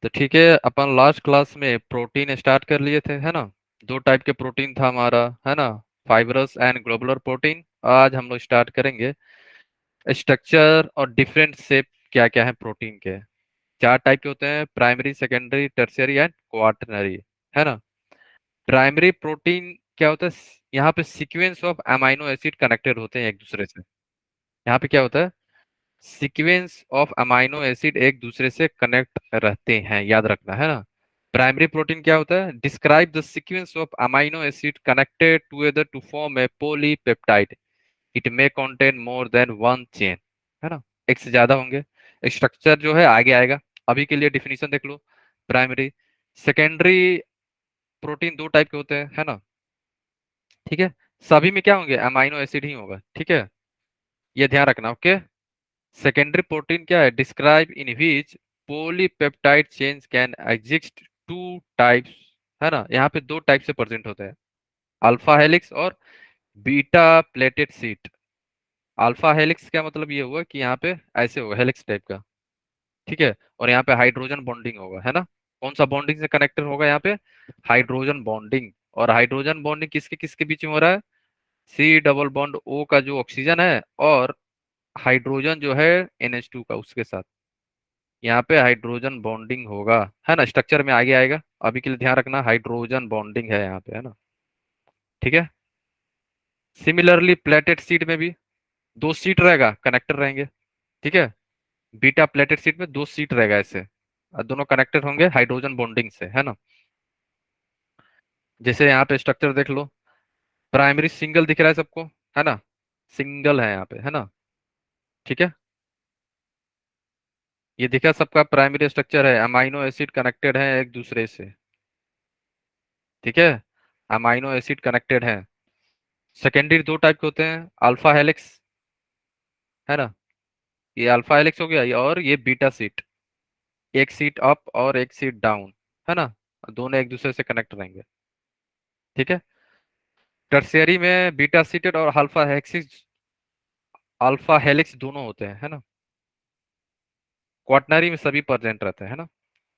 तो ठीक है, अपन लास्ट क्लास में प्रोटीन स्टार्ट कर लिए थे, है ना। दो टाइप के प्रोटीन था हमारा, है ना। Fibrous and globular protein. आज हम लोग स्टार्ट करेंगे स्ट्रक्चर और डिफरेंट शेप क्या क्या है प्रोटीन के। चार टाइप के होते हैं: प्राइमरी, सेकेंडरी, टर्शियरी एंड क्वाaternary, है ना। प्राइमरी प्रोटीन क्या होता है? यहाँ पे sequence of amino acid connected होते हैं एक दूसरे से। यहाँ पे क्या होता है? सीक्वेंस ऑफ अमाइनो एसिड एक दूसरे से कनेक्ट रहते हैं, याद रखना, है ना। प्राइमरी प्रोटीन क्या होता है? Describe the sequence of amino acid connected together to form a polypeptide. It may contain more than one chain, है ना। एक से ज्यादा होंगे। स्ट्रक्चर जो है आगे आएगा। अभी के लिए डिफिनीशन देख लो। प्राइमरी, सेकेंडरी प्रोटीन दो टाइप के होते हैं, है ना। ठीक है। सभी में क्या होंगे? अमाइनो एसिड ही होगा, ठीक है। ये ध्यान रखना, ओके। सेकेंडरी प्रोटीन क्या है? Describe in which polypeptide chains can exist two types, है ना। यहाँ पे दो टाइप से प्रेजेंट होते हैं: अल्फा हेलिक्स और beta pleated sheet. Alpha helix का मतलब ये हुआ कि यहाँ पे ऐसे होगा, हेलिक्स टाइप का, ठीक है। और यहाँ पे हाइड्रोजन बॉन्डिंग होगा, है ना। कौन सा बॉन्डिंग से कनेक्टेड होगा यहाँ पे? Hydrogen bonding. और हाइड्रोजन बॉन्डिंग किसके किसके बीच में हो रहा है? सी डबल बॉन्ड ओ का जो ऑक्सीजन है, और हाइड्रोजन जो है NH2 का, उसके साथ यहाँ पे हाइड्रोजन बॉन्डिंग होगा, है ना। स्ट्रक्चर में आगे आएगा। अभी के लिए ध्यान रखना, हाइड्रोजन बॉन्डिंग है यहाँ पे, है ना। ठीक है। सिमिलरली प्लेटेड सीट में भी दो सीट रहेगा, कनेक्टर रहेंगे, ठीक है। बीटा प्लेटेड सीट में दो सीट रहेगा ऐसे, और दोनों कनेक्टेड होंगे हाइड्रोजन बॉन्डिंग से, है ना। जैसे यहाँ पे स्ट्रक्चर देख लो। प्राइमरी सिंगल दिख रहा है सबको, है ना। सिंगल है यहाँ पे, है ना। ठीक है। ये दिखा सबका प्राइमरी स्ट्रक्चर है, अमाइनो एसिड कनेक्टेड है एक दूसरे से, ठीक है। अमाइनो एसिड कनेक्टेड है। सेकेंडरी दो टाइप के होते हैं: अल्फा हेलिक्स, है ना। ये अल्फा हेलिक्स हो गया, और ये बीटा सीट। एक सीट अप और एक सीट डाउन, है ना। दोनों एक दूसरे से कनेक्ट रहेंगे, ठीक है। टर्शियरी में बीटा सीटेड और अल्फा हेलिक्स दोनों होते हैं, है ना। क्वाटनरी में सभी प्रेजेंट रहते हैं, है ना।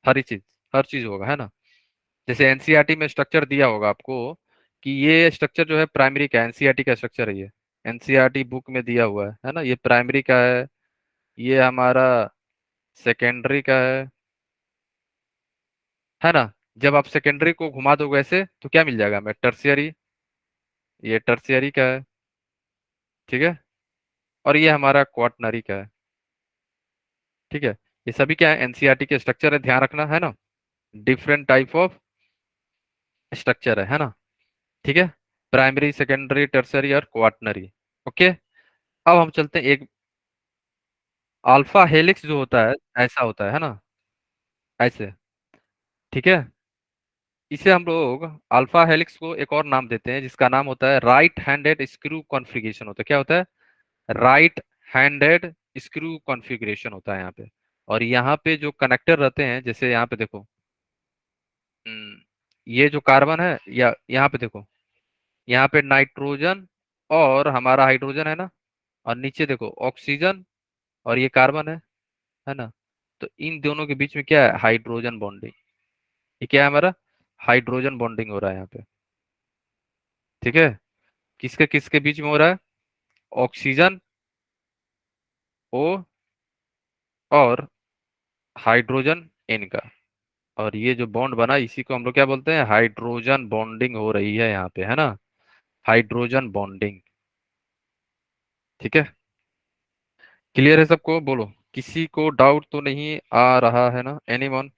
हर चीज, हर चीज होगा, है ना। जैसे एनसीईआरटी में स्ट्रक्चर दिया होगा आपको कि ये स्ट्रक्चर जो है प्राइमरी का, एनसीईआरटी का स्ट्रक्चर है ये। एनसीईआरटी बुक में दिया हुआ है ना। ये प्राइमरी का है, ये हमारा सेकेंडरी का है ना। जब आप सेकेंडरी को घुमा दोगे ऐसे तो क्या मिल जाएगा हमें? टर्शियरी। ये टर्शियरी का है, ठीक है। और ये हमारा क्वाटनरी का है, ठीक है। ये सभी क्या है? एनसीईआरटी के स्ट्रक्चर है, ध्यान रखना, है ना। डिफरेंट टाइप ऑफ स्ट्रक्चर है ना। ठीक है। प्राइमरी, सेकेंडरी, टर्शियरी और क्वाटनरी, ओके। अब हम चलते हैं एक अल्फा हेलिक्स जो होता है, ऐसा होता है ना, ऐसे, ठीक है। इसे हम लोग अल्फा हेलिक्स को एक और नाम देते हैं जिसका नाम होता है राइट हैंडेड स्क्रू कॉन्फ़िगरेशन होता है। क्या होता है? राइट हैंडेड स्क्रू कॉन्फ़िगरेशन होता है यहाँ पे। और यहाँ पे जो कनेक्टर रहते हैं, जैसे यहाँ पे देखो, ये जो कार्बन है, या यहाँ पे देखो, यहाँ पे नाइट्रोजन और हमारा हाइड्रोजन है ना। और नीचे देखो ऑक्सीजन और ये कार्बन है ना। तो इन दोनों के बीच में क्या है? Hydrogen bonding. ये क्या है हमारा? हाइड्रोजन बॉन्डिंग हो रहा है यहाँ पे, ठीक है। किसके किसके बीच में हो रहा है? ऑक्सीजन ओ और हाइड्रोजन एन का। और ये जो बॉन्ड बना, इसी को हम लोग क्या बोलते हैं? हाइड्रोजन बॉन्डिंग हो रही है यहाँ पे, है ना। हाइड्रोजन बॉन्डिंग, ठीक है। क्लियर है सबको? बोलो, किसी को डाउट तो नहीं आ रहा है ना? एनीवन?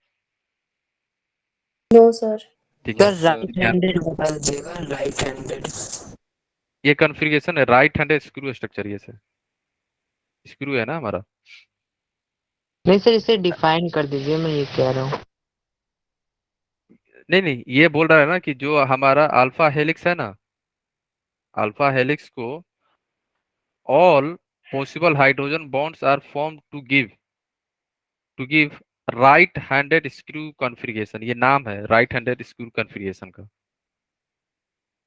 No sir. ठीक है, सर तो राइट ध्यान। हैंडेड बता दीजिएगा, राइट हैंडेड। ये कॉन्फ़िगरेशन है राइट हैंडेड स्क्रू स्ट्रक्चर, ये से स्क्रू है ना हमारा। नहीं सर, इसे डिफाइन कर दीजिए, मैं ये कह रहा हूँ। नहीं नहीं, ये बोल रहा है ना कि जो हमारा अल्फा हेलिक्स है ना, अल्फा हेलिक्स को all possible hydrogen bonds are form to give right handed screw configuration. ये नाम है राइट हैंडेड स्क्रू कॉन्फ़िगरेशन का।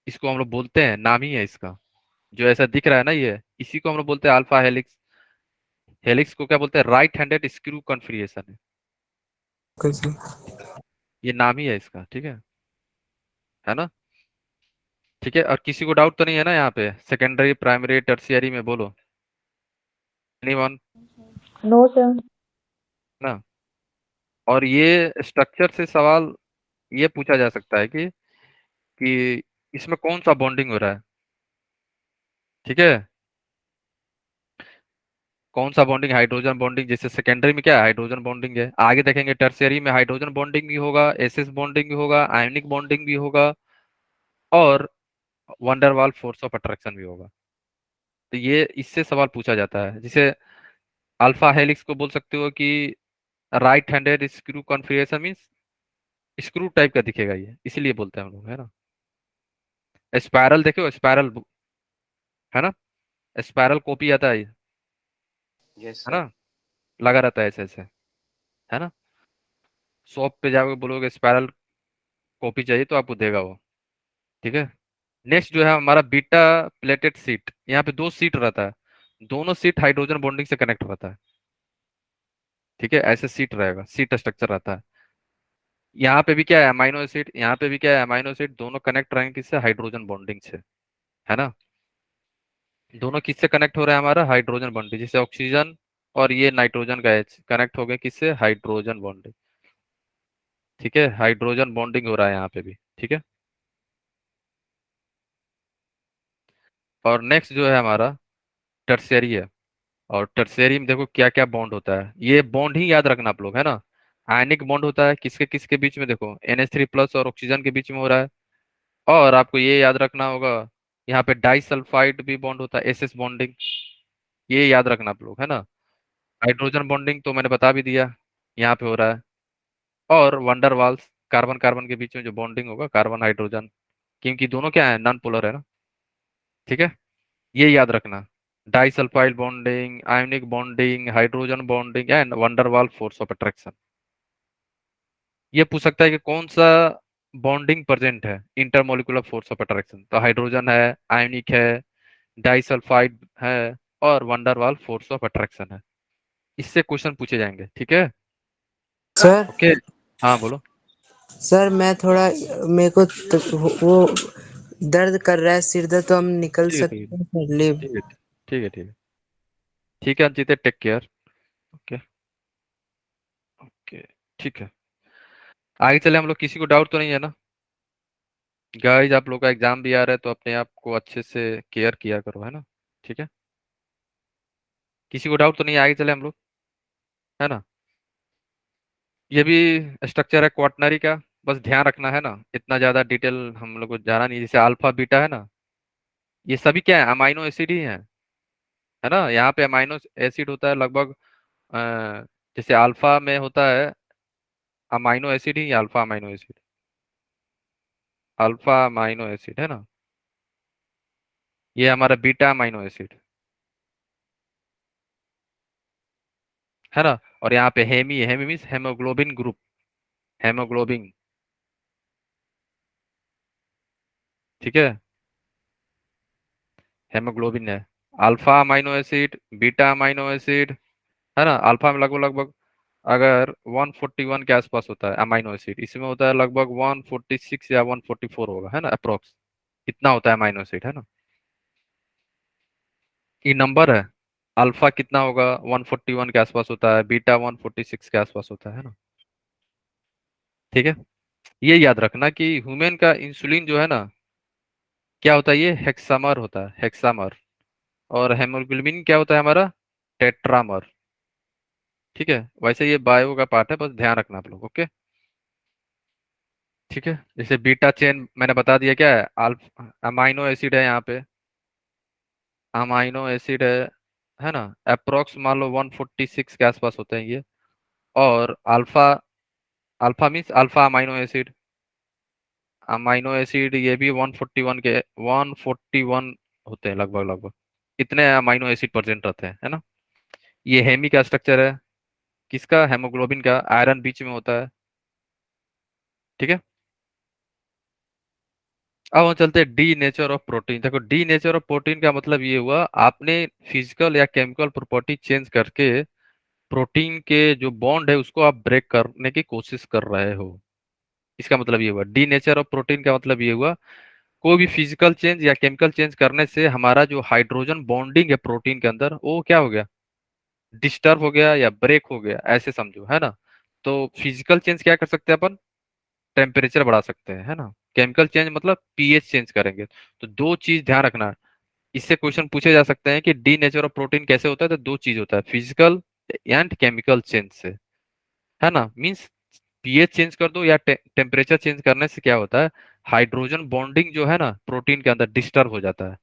इसको हम लोग बोलते हैं, नाम ही है इसका। जो ऐसा दिख रहा है ना, ये इसी को हम लोग बोलते हैं अल्फा हेलिक्स। हेलिक्स को क्या बोलते हैं? राइट हैंडेड स्क्रू कॉन्फ़िगरेशन है। कैसे? ये नाम ही है इसका, ठीक है ना? ठीक है, और किसी को डाउट तो नहीं है ना यहाँ पे, सेकेंडरी प्राइमरी टर्शियरी में, बोलो एनीवन? No sir. ना? और ये स्ट्रक्चर से सवाल ये पूछा जा सकता है कि इसमें कौन सा बॉन्डिंग हो रहा है, ठीक है? कौन सा बॉन्डिंग? Hydrogen bonding. जैसे सेकेंडरी में क्या है, हाइड्रोजन बॉन्डिंग है। आगे देखेंगे टर्शियरी में हाइड्रोजन बॉन्डिंग भी होगा, एसएस बॉन्डिंग भी होगा, आयनिक बॉन्डिंग भी होगा, और वंडरवाल फोर्स ऑफ अट्रैक्शन भी होगा। तो ये इससे सवाल पूछा जाता है। जैसे अल्फा हेलिक्स को बोल सकते हो कि right handed screw configuration, means screw type का दिखेगा ये, इसीलिए बोलते हैं हम लोग, है ना? स्पायरल देखो, स्पायरल, है ना? स्पायरल कॉपी आता है, यस है सर। ना? लगा रहता है ऐसे ऐसे, है ना? शॉप पे जाके बोलोगे स्पायरल कॉपी चाहिए तो आपको देगा वो, ठीक है? नेक्स्ट जो है हमारा बीटा प्लेटेड सीट। यहाँ पे दो सीट रहता है, दोनों सीट हाइड्रोजन बॉन्डिंग से कनेक्ट रहता है, ठीक है? ऐसे सीट रहेगा, सीट स्ट्रक्चर रहता है। यहाँ पे भी क्या है, अमाइनो एसिड, यहाँ पे भी क्या है, अमाइनो एसिड, दोनों कनेक्ट रहेंगे किससे, हाइड्रोजन बॉन्डिंग से, है ना? दोनों किससे कनेक्ट हो रहा है, हमारा हाइड्रोजन बॉन्डिंग। जैसे ऑक्सीजन और ये नाइट्रोजन का H कनेक्ट हो गए किससे, हाइड्रोजन बॉन्डिंग, ठीक है? हाइड्रोजन बॉन्डिंग हो रहा है यहाँ पे भी, ठीक है? और नेक्स्ट जो है हमारा टर्शियरी है। और टर्शियरी में देखो क्या क्या बॉन्ड होता है, ये बॉन्ड ही याद रखना आप लोग, है ना? आयनिक बॉन्ड होता है किसके किसके बीच में, देखो NH3+ और ऑक्सीजन के बीच में हो रहा है। और आपको ये याद रखना होगा, यहाँ पे डाई सल्फाइड भी बॉन्ड होता है, एसएस बॉन्डिंग, ये याद रखना आप लोग, है ना? हाइड्रोजन बॉन्डिंग तो मैंने बता भी दिया, यहाँ पे हो रहा है। और वंडर वाल्स, कार्बन कार्बन के बीच में जो बॉन्डिंग होगा, कार्बन हाइड्रोजन, क्योंकि दोनों क्या है, नॉन पोलर है ना, ठीक है? ये याद रखना, disulphide bonding, ionic bonding, hydrogen bonding and van der Waal force of attraction. ये पूछ सकता है कि कौन सा बॉन्डिंग प्रेजेंट है, इंटरमोलिकुलर फोर्स ऑफ अट्रैक्शन, तो हाइड्रोजन है, आयोनिक है, डाइसल्फाइड है, और वंडरवाल फोर्स ऑफ अट्रैक्शन है। इससे क्वेश्चन पूछे जाएंगे, ठीक है? सर ओके, हाँ बोलो। सर मैं थोड़ा मेरे को वो दर्द कर रहा है, सिर दर्द, तो हम निकल ठीक है, ठीक सकते हैं सर, लीव? है, ठीक है, ठीक है, ठीक है अंकित, टेक केयर। ओके, ओके, ठीक है। आगे चले हम लोग, किसी को डाउट तो नहीं है ना? गाइस आप लोग का एग्जाम भी आ रहा है, तो अपने आप को अच्छे से केयर किया करो, है ना? ठीक है, किसी को डाउट तो नहीं है, आगे चले हम लोग, है ना? ये भी स्ट्रक्चर है क्वाटनरी का, बस ध्यान रखना, है ना? इतना ज्यादा डिटेल हम लोग को जाना नहीं। जैसे अल्फा बीटा है ना, ये सभी क्या है, अमाइनो एसिड ही है ना? यहाँ पे अमाइनो एसिड होता है लगभग, जैसे अल्फा में होता है अमाइनो एसिड ही, alpha amino acid, alpha amino acid, है ना? ये हमारा बीटा अमाइनो एसिड, है ना? और यहाँ पे heme, heme means haemoglobin group, haemoglobin, ठीक है? हेमोग्लोबिन है। Alpha amino acid, beta amino acid, है ना? अल्फा में लगभग लगभग अगर 141 के आसपास होता है अमाइनो एसिड, इसमें होता है लगभग 146 या 144 होगा, है ना, अप्रोक्स। इतना होता है अमाइनो एसिड, है ना? ये नंबर है। अल्फा कितना होगा, 141 के आसपास होता है, बीटा 146 के आसपास होता है ना? ठीक है, ये याद रखना कि ह्यूमन का इंसुलिन जो है ना, क्या होता है, ये हेक्सामर होता है, हेक्सामर। और हेमोग्लोबिन क्या होता है हमारा, टेट्रामर, ठीक है? वैसे ये बायो का पार्ट है, बस ध्यान रखना आप लोग, ओके? ठीक है, जैसे बीटा चेन मैंने बता दिया क्या है, अल्फ अमाइनो एसिड है यहाँ पे, अमाइनो एसिड है ना? अप्रोक्स मान लो 146 के आसपास होते हैं ये। और alpha, alpha means alpha amino acid, amino acid ये भी 141 के, 141 होते हैं लगभग लगभग, इतने अमाइनो एसिड प्रेजेंट रहते हैं, है ना? ये हेमी का स्ट्रक्चर है, किसका, हेमोग्लोबिन का, आयरन बीच में होता है, ठीक है? अब हम चलते हैं डी नेचर ऑफ प्रोटीन। देखो डी नेचर ऑफ प्रोटीन का मतलब ये हुआ, आपने फिजिकल या केमिकल प्रॉपर्टी चेंज करके प्रोटीन के जो बॉन्ड है उसको आप ब्रेक करने की कोशिश कर रहे हो। इसका मतलब ये हुआ डी नेचर ऑफ प्रोटीन का मतलब ये हुआ कोई भी फिजिकल चेंज या केमिकल चेंज करने से हमारा जो हाइड्रोजन बॉन्डिंग है प्रोटीन के अंदर वो क्या हो गया, डिस्टर्ब हो गया या ब्रेक हो गया, ऐसे समझो, है ना। तो फिजिकल चेंज क्या कर सकते हैं अपन, टेम्परेचर बढ़ा सकते हैं, है ना। केमिकल चेंज मतलब पीएच चेंज करेंगे। तो दो चीज ध्यान रखना। इससे क्वेश्चन पूछे जा सकते हैं कि डी नेचर ऑफ प्रोटीन कैसे होता है, तो दो चीज होता है, फिजिकल एंड केमिकल चेंज से, है ना। मींस पीएच चेंज कर दो या टेम्परेचर चेंज करने से क्या होता है, हाइड्रोजन बॉन्डिंग जो है ना प्रोटीन के अंदर डिस्टर्ब हो जाता है।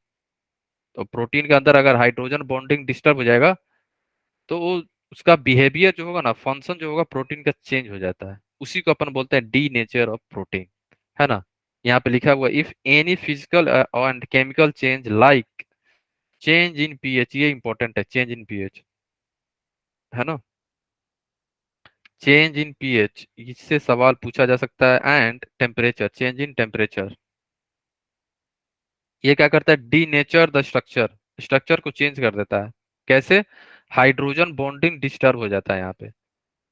तो प्रोटीन के अंदर अगर हाइड्रोजन बॉन्डिंग डिस्टर्ब हो जाएगा तो वो उसका बिहेवियर जो होगा ना, फंक्शन जो होगा प्रोटीन का चेंज हो जाता है। उसी को अपन बोलते हैं डी नेचर ऑफ प्रोटीन, है ना। यहाँ पे लिखा हुआ if any physical and chemical change like change in pH, ये इंपॉर्टेंट है, चेंज इन पीएच, है ना। चेंज इन पीएच, इससे सवाल पूछा जा सकता है। And temperature, change in temperature, ये क्या करता है, D nature the structure, structure को चेंज कर देता है। कैसे, हाइड्रोजन बॉन्डिंग डिस्टर्ब हो जाता है यहाँ पे।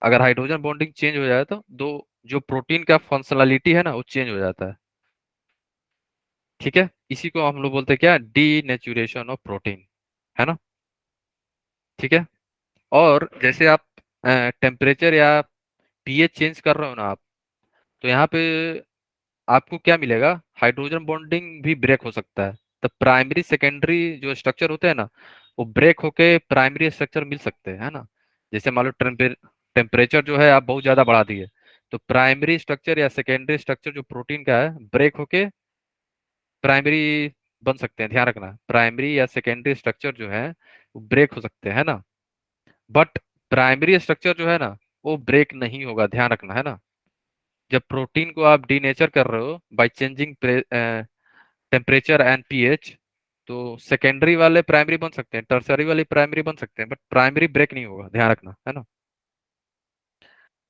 अगर हाइड्रोजन बॉन्डिंग चेंज हो जाए तो दो जो प्रोटीन का फंक्शनलिटी है ना वो चेंज हो जाता है। ठीक है, इसी को हम लोग बोलते हैं क्या, डी नेचुरेशन ऑफ प्रोटीन, है ना। ठीक है। और जैसे आप टेम्परेचर या पीएच चेंज कर रहे हो ना आप, तो यहाँ पे आपको क्या मिलेगा, हाइड्रोजन बॉन्डिंग भी ब्रेक हो सकता है। तो प्राइमरी सेकेंडरी जो स्ट्रक्चर होते हैं ना वो ब्रेक होके प्राइमरी स्ट्रक्चर मिल सकते हैं, है ना। जैसे मान लो टेम्परेचर जो है आप बहुत ज्यादा बढ़ा दिए, तो प्राइमरी स्ट्रक्चर या सेकेंडरी स्ट्रक्चर जो प्रोटीन का है ब्रेक होके प्राइमरी बन सकते हैं। ध्यान रखना, प्राइमरी या सेकेंडरी स्ट्रक्चर जो है वो ब्रेक हो सकते हैं, है ना। बट प्राइमरी स्ट्रक्चर जो है ना वो ब्रेक नहीं होगा, ध्यान रखना, है ना। जब प्रोटीन को आप डीनेचर कर रहे हो by changing temperature and pH, तो सेकेंडरी वाले प्राइमरी बन सकते हैं, टर्सरी वाले प्राइमरी बन सकते हैं, बट प्राइमरी ब्रेक नहीं होगा, ध्यान रखना, है ना।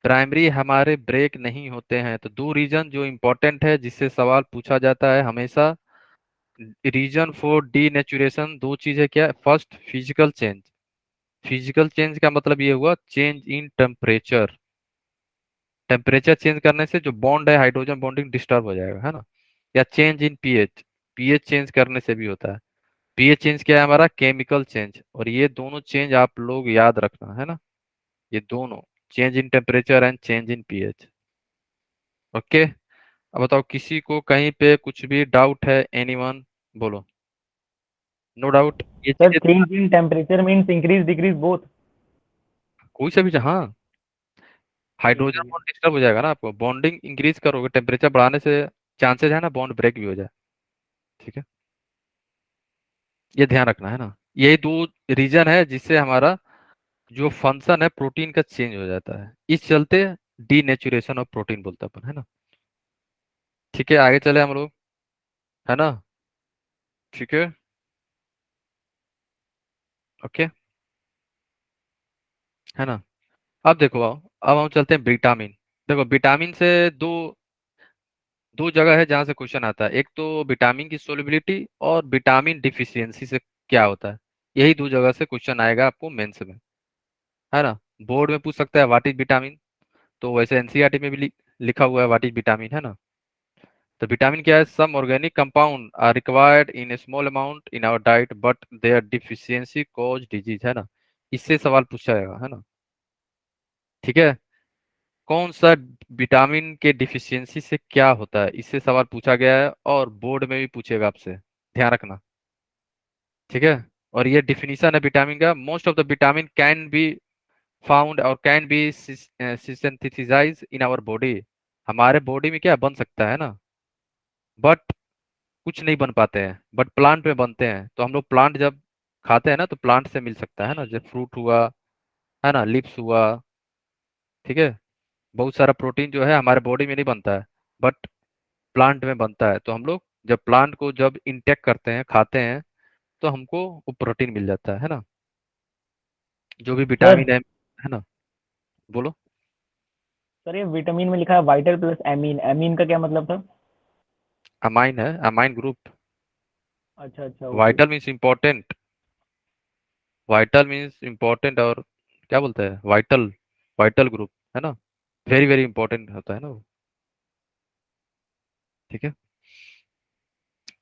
प्राइमरी हमारे ब्रेक नहीं होते हैं। तो दो रीजन जो इंपॉर्टेंट है जिससे सवाल पूछा जाता है हमेशा, रीजन फॉर डीनेचुरेशन दो चीज है, क्या, first physical change, physical change का मतलब ये हुआ change in temperature, temperature change करने से जो बॉन्ड है हाइड्रोजन बॉन्डिंग डिस्टर्ब हो जाएगा, है ना। या change in pH, pH change करने से भी होता है। पीएच चेंज क्या है हमारा, केमिकल चेंज। और ये दोनों चेंज आप लोग याद रखना, है ना, ये दोनों, change in temperature and change in pH. Okay. अब बताओ किसी को कहीं पे कुछ भी डाउट है, एनीवन, बोलो। नो डाउट, ये सर चीजें change in temperature means increase decrease both. कोई सा भी, हाँ, ठीक हाइड्रोजन ठीक है। बॉन्ड डिस्टर्ब हो जाएगा ना, आपको बॉन्डिंग इंक्रीज करोगे टेम्परेचर बढ़ाने से चांसेस है ना बॉन्ड ब्रेक भी हो जाए। ठीक है, ये ध्यान रखना, है ना। यही दो रीजन है जिससे हमारा जो फंक्शन है प्रोटीन का चेंज हो जाता है, इस चलते डीनेचुरेशन ऑफ प्रोटीन बोलते हैं अपन, है ना। ठीक है, आगे चले हम लोग, है ना। ठीक है, ओके, है ना। अब देखो अब हम चलते हैं विटामिन। देखो विटामिन से दो दो जगह है जहां से क्वेश्चन आता है, एक तो विटामिन की सोलिबिलिटी और विटामिन डिफिशियंसी से क्या होता है। यही दो जगह से क्वेश्चन आएगा आपको मेंस में, है ना। बोर्ड में पूछ सकता है व्हाट इज विटामिन, तो वैसे एनसीईआरटी में भी लिखा हुआ है व्हाट इज विटामिन, है ना। तो विटामिन क्या है, some organic compound are required in a small amount in our diet but their deficiency cause disease, है ना। इससे सवाल पूछा जाएगा, है ना। ठीक है, कौन सा विटामिन के डिफिशियंसी से क्या होता है, इससे सवाल पूछा गया है और बोर्ड में भी पूछेगा आपसे, ध्यान रखना। ठीक है, और ये डिफिनीशन है विटामिन का, most of the vitamin can be found और can be synthesise in our body, हमारे बॉडी में क्या बन सकता है ना, बट कुछ नहीं बन पाते हैं, बट प्लांट में बनते हैं। तो हम लोग प्लांट जब खाते हैं ना तो प्लांट से मिल सकता है ना, जैसे फ्रूट हुआ, है ना, लिप्स हुआ। ठीक है, बहुत सारा प्रोटीन जो है हमारे बॉडी में नहीं बनता है, बट प्लांट में बनता है। तो हम लोग जब प्लांट को जब इंटेक करते हैं, खाते हैं, तो हमको वो प्रोटीन मिल जाता है ना, जो भी सर विटामिन है ना। बोलो। सर ये विटामिन में लिखा है वाइटल प्लस एमीन, एमीन का क्या मतलब था? अमाइन है, अमाइन ग्रुप। अच्छा अच्छा okay. Vital means important, vital means important और क्या बोलते हैं, वाइटल वाइटल ग्रुप, है ना, वेरी वेरी इंपॉर्टेंट होता है ना वो। ठीक है।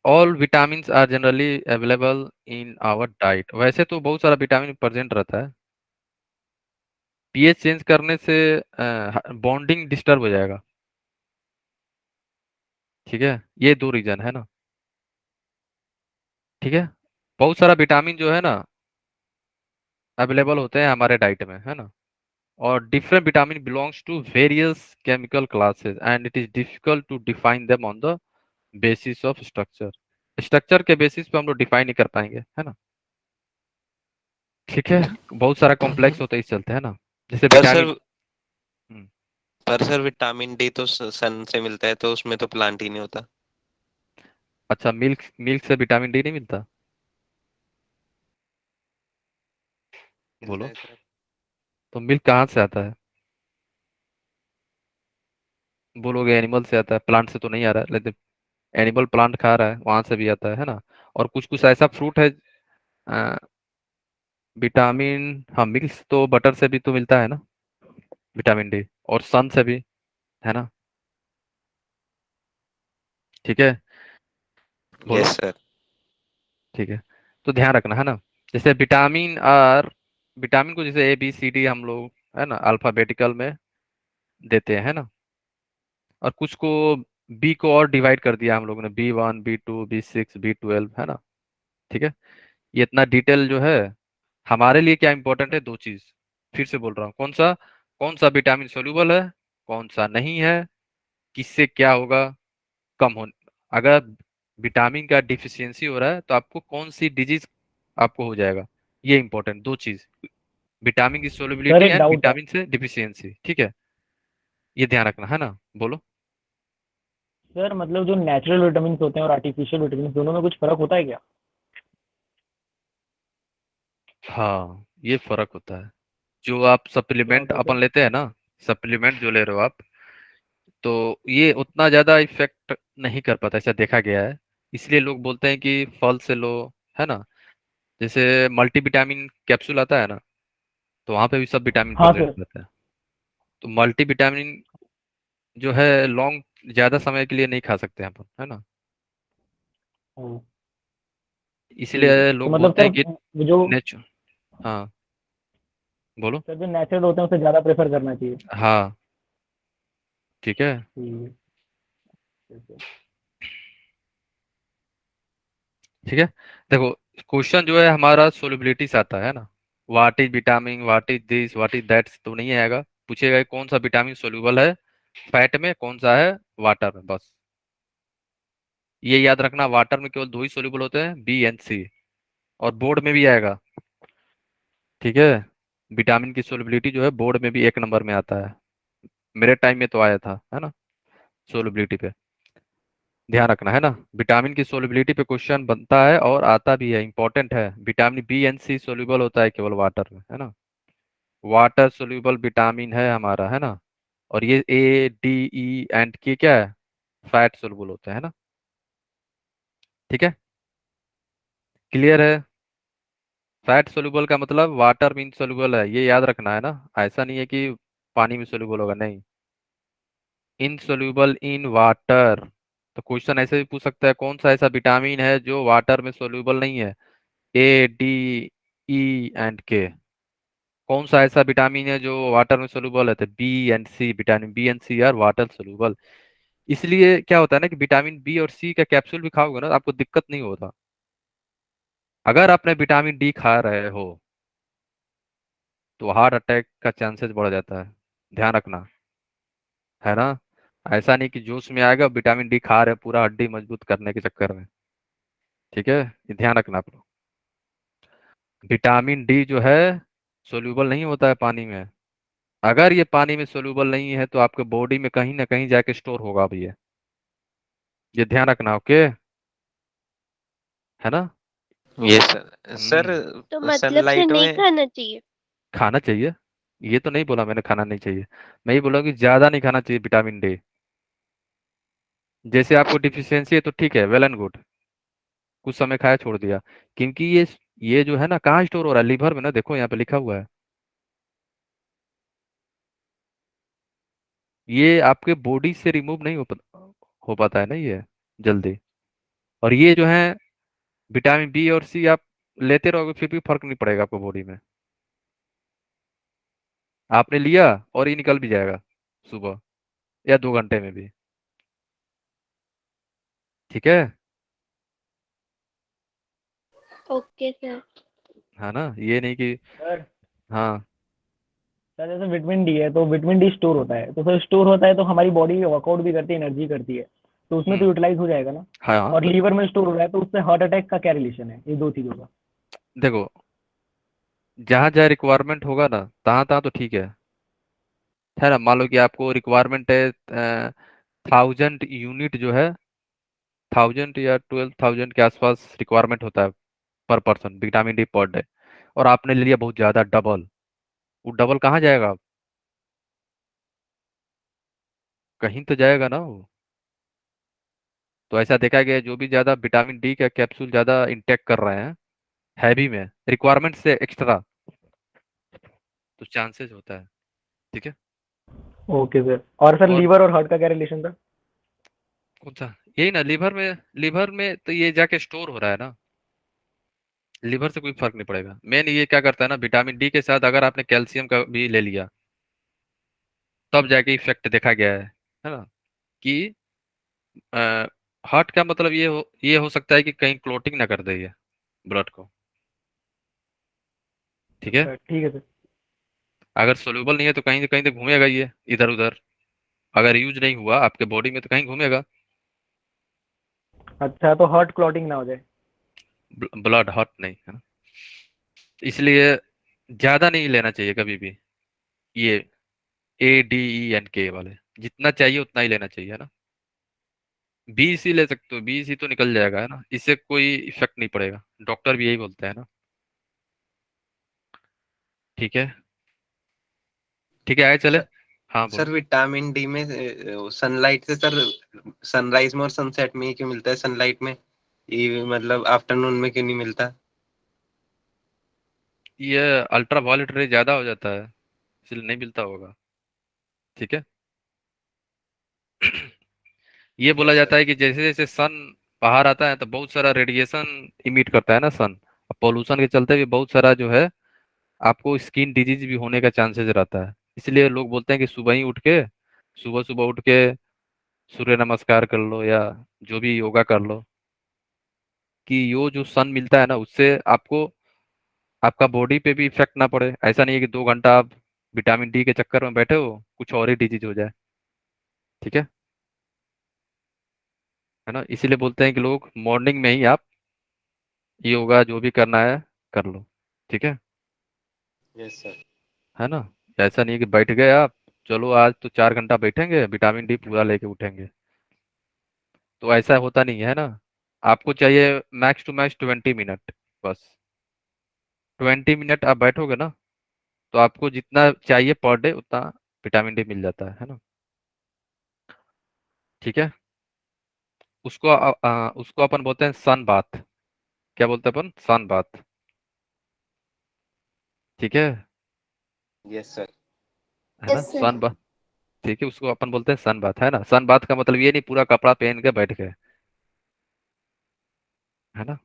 All vitamin are generally available in our diet. वैसे तो बहुत सारा विटामिन प्रेजेंट रहता है, पीएच चेंज करने से बॉन्डिंग डिस्टर्ब हो जाएगा। ठीक है, ये दो रीजन है ना। ठीक है, बहुत सारा विटामिन जो है ना अवेलेबल होते हैं हमारे डाइट में, है ना, और different vitamin belongs to various chemical classes and it is difficult to define them on the basis of structure. Structure के बेसिस पे हम लोग डिफाइन नहीं कर पाएंगे, है ना। ठीक है, बहुत सारा कॉम्प्लेक्स होता है इस चलते, है ना, जैसे पर सर विटामिन। पर सर विटामिन डी तो सन से मिलता है, तो उसमें तो प्लांट ही नहीं होता। अच्छा, मिल्क मिल्क से विटामिन डी नहीं मिलता? मिलता बोलो, है सर। तो मिल्क कहाँ से आता है? बोलोगे एनिमल से आता है, प्लांट से तो नहीं आ रहा है, लेकिन एनिमल प्लांट खा रहा है, वहां से भी आता है ना। और कुछ कुछ ऐसा फ्रूट है विटामिन, हाँ, मिल्क तो बटर से भी तो मिलता है ना विटामिन डी, और सन से भी, है ना। ठीक है, बोलो। Yes sir. ठीक है, तो ध्यान रखना, है ना, जैसे विटामिन आर, विटामिन को जैसे ABCD हम लोग, है ना, अल्फाबेटिकल में देते हैं, है ना, और कुछ को बी को और डिवाइड कर दिया हम लोगों ने, B1 B2 B6 B12, है ना। ठीक है, ये इतना डिटेल जो है हमारे लिए क्या इंपॉर्टेंट है, दो चीज, फिर से बोल रहा हूँ, कौन सा विटामिन सोल्यूबल है, कौन सा नहीं है, किससे क्या होगा, कम हो, अगर विटामिन का डिफिशियंसी हो रहा है तो आपको कौन सी डिजीज आपको हो जाएगा, ये इंपॉर्टेंट दो चीज, विटामिन की सर सोल्युबिलिटी एक एंड डाउट है। विटामिन से डिफिशियंसी। ठीक है, ये ध्यान रखना, है ना, बोलो। सर मतलब जो नेचुरल विटामिन होते हैं और आर्टिफिशियल विटामिन दोनों में कुछ फर्क होता है क्या? हाँ, ये फर्क होता है। जो आप क्या सप्लीमेंट होता है सर? अपन लेते हैं ना, सप्लीमेंट जो ले रहे हो आप, तो ये उतना ज्यादा इफेक्ट नहीं कर पाता, ऐसा देखा गया है। इसलिए लोग बोलते हैं कि फल से लो, है ना, जैसे मल्टीविटामिन कैप्सूल आता है ना, तो वहां पे भी सब विटामिन हाँ प्रेजेंट सर। रहता है। तो मल्टीविटामिन जो है लॉन्ग ज्यादा समय के लिए नहीं खा सकते हैं अपन, है ना, हाँ, ठीक है। इसलिए तो लोग मतलब बोलते सर हैं कि वो जो नेचर, हाँ, बोलो। सर जो नेचुरल होते हैं उसे ज़्यादा प्रेफर करना चाहिए। हाँ, ठीक है। ठीक है सर। ठीक है, देखो, क्वेश्चन जो है हमारा सोलिबिलिटी से आता है ना, what is vitamin, what is this, what is that, तो नहीं आएगा। पूछेगा कि कौन सा विटामिन सोल्यूबल है फैट में, कौन सा है वाटर में, बस ये याद रखना, वाटर में केवल दो ही सोल्यूबल होते हैं, B and C, और बोर्ड में भी आएगा। ठीक है, विटामिन की सोलिबिलिटी जो है बोर्ड में भी 1 नंबर में आता है, मेरे टाइम में तो आया था, है ना, सोलिबिलिटी पे ध्यान रखना, है ना, विटामिन की सोलिबिलिटी पे क्वेश्चन बनता है और आता भी है, इंपॉर्टेंट है। Vitamin B and C soluble होता है केवल वाटर में, है ना, वाटर सोल्यूबल विटामिन है हमारा, है ना, और ये A D E and K क्या है, फैट सोल्यूबल होता है ना। ठीक है, क्लियर है। फैट सोल्यूबल का मतलब वाटर मीन सोल्यूबल है, ये याद रखना, है ना, ऐसा नहीं है कि पानी में सोल्यूबल होगा, नहीं, इनसोल्यूबल इन वाटर। तो क्वेश्चन ऐसे भी पूछ सकता है, कौन सा ऐसा विटामिन है जो वाटर में सोल्यूबल नहीं है, A D E and K, कौन सा ऐसा विटामिन है जो वाटर में सोल्यूबल है, तो B and C, vitamin B and C are water soluble. इसलिए क्या होता है ना कि विटामिन B और C का कैप्सूल भी खाओगे ना, आपको दिक्कत नहीं होता। अगर आपने विटामिन डी खा रहे हो तो हार्ट अटैक का चांसेस बढ़ जाता है, ध्यान रखना, है ना, ऐसा नहीं कि जोश में आएगा विटामिन डी खा रहे पूरा हड्डी मजबूत करने के चक्कर में। ठीक है, ये ध्यान रखना आप लोग, विटामिन डी जो है सोल्यूबल नहीं होता है पानी में। अगर ये पानी में सोल्यूबल नहीं है तो आपके बॉडी में कहीं ना कहीं जाके स्टोर होगा भी ये ध्यान रखना, ओके, है ना। Yes sir. सर हम्म, तो मतलब से सनलाइट नहीं में खाना चाहिए। खाना चाहिए, ये तो नहीं बोला मैंने खाना नहीं चाहिए, मैं ये बोला कि ज्यादा नहीं खाना चाहिए विटामिन डी। जैसे आपको डिफिशियंसी है तो ठीक है, वेल एंड गुड, कुछ समय खाया छोड़ दिया, क्योंकि ये जो है ना कहाँ स्टोर हो रहा है, लीवर में ना, देखो यहाँ पे लिखा हुआ है, ये आपके बॉडी से रिमूव नहीं हो पाता है ना ये जल्दी। और ये जो है विटामिन बी और सी आप लेते रहोगे फिर भी फर्क नहीं पड़ेगा आपको बॉडी में। आपने लिया और ये निकल भी जाएगा सुबह या 2 घंटे में भी। ठीक है। Okay sir. है ना, ये नहीं कि सर हाँ। सर जैसे विटामिन डी है तो विटामिन डी स्टोर होता है, तो सर स्टोर होता है तो हमारी बॉडी वर्कआउट भी करती है, एनर्जी करती है, तो उसमें तो हम्म। यूटिलाइज हो जाएगा ना। हाँ और लीवर में स्टोर हो रहा है तो उससे हार्ट अटैक का क्या रिलेशन है, ये दो चीजों का? देखो, जहां जहां रिक्वायरमेंट होगा ना तहां तहां तो ठीक है ना। मान लो कि आपको रिक्वायरमेंट है 1000 यूनिट जो है, 1000 या 12,000 के आसपास रिक्वायरमेंट होता है पर person vitamin D per day. और आपने ले लिया बहुत ज्यादा, डबल। वो डबल कहाँ जाएगा अब? कहीं तो जाएगा ना वो। तो ऐसा देखा गया है, जो भी ज्यादा विटामिन डी का कैप्सूल ज्यादा इंटेक कर रहे हैं हैवी में रिक्वायरमेंट से एक्स्ट्रा, तो चांसेस होता है। ठीक है। Okay sir. और सर और लीवर और हार्ट का क्या रिलेशन था? कौन सा? यही ना, लिवर में तो ये जाके स्टोर हो रहा है ना। लिवर से कोई फर्क नहीं पड़ेगा। मेन ये क्या करता है ना, विटामिन डी के साथ अगर आपने कैल्शियम का भी ले लिया तब जाके इफेक्ट देखा गया है ना। कि हार्ट का मतलब ये हो सकता है कि कहीं क्लोटिंग ना कर दे ये ब्लड को। ठीक है। अच्छा ठीक है सर। अगर सोल्यूबल नहीं है तो कहीं कहीं तो घूमेगा ये इधर उधर। अगर यूज नहीं हुआ आपके बॉडी में तो कहीं घूमेगा। अच्छा, तो हार्ट क्लॉटिंग ना हो जाए। ब्लड हार्ट नहीं है ना। इसलिए ज्यादा नहीं लेना चाहिए कभी भी ये ADE and K वाले। जितना चाहिए उतना ही लेना चाहिए, है ना। 20 ही ले सकते हो, 20 ही तो निकल जाएगा, है ना। इससे कोई इफेक्ट नहीं पड़ेगा, डॉक्टर भी यही बोलते हैं ना। ठीक है। ठीक है, आगे चले। सर हाँ सर बोलो। विटामिन डी में सनलाइट से सर, सनराइज में और सनसेट में ही क्यों मिलता है सनलाइट में, ये मतलब आफ्टरनून में क्यों नहीं मिलता? ये अल्ट्रा वायलेट रे ज्यादा हो जाता है, इसलिए नहीं मिलता होगा। ठीक है। ये बोला यस जाता सर। है कि जैसे जैसे सन बाहर आता है तो बहुत सारा रेडिएशन इमिट करता है ना सन। पोल्यूशन के चलते भी बहुत सारा जो है आपको स्किन डिजीज भी होने का चांसेस रहता है। इसलिए लोग बोलते हैं कि सुबह ही उठ के, सुबह सुबह उठ के सूर्य नमस्कार कर लो या जो भी योगा कर लो। कि यो जो सन मिलता है ना उससे आपको आपका बॉडी पे भी इफेक्ट ना पड़े। ऐसा नहीं है कि 2 घंटा आप विटामिन डी के चक्कर में बैठे हो कुछ और ही डिजीज हो जाए। ठीक है। है ना, इसीलिए बोलते हैं कि लोग मॉर्निंग में ही आप योगा जो भी करना है कर लो। ठीक है। Yes sir. है ना। ऐसा नहीं है कि बैठ गए आप, चलो आज तो 4 घंटा बैठेंगे विटामिन डी पूरा लेके उठेंगे, तो ऐसा होता नहीं है ना। आपको चाहिए मैक्स टू मैक्स 20 मिनट बस। 20 मिनट आप बैठोगे ना तो आपको जितना चाहिए पर डे उतना विटामिन डी मिल जाता है ना। ठीक है। उसको अपन बोलते हैं सन बाथ। क्या बोलते हैं अपन? सन बाथ। ठीक है। Yes sir. है ना यस सर। सन बाथ। ठीक है, उसको अपन बोलते हैं सन बाथ, है ना। सन बाथ का मतलब ये नहीं पूरा कपड़ा पहन के बैठ गए, है ना।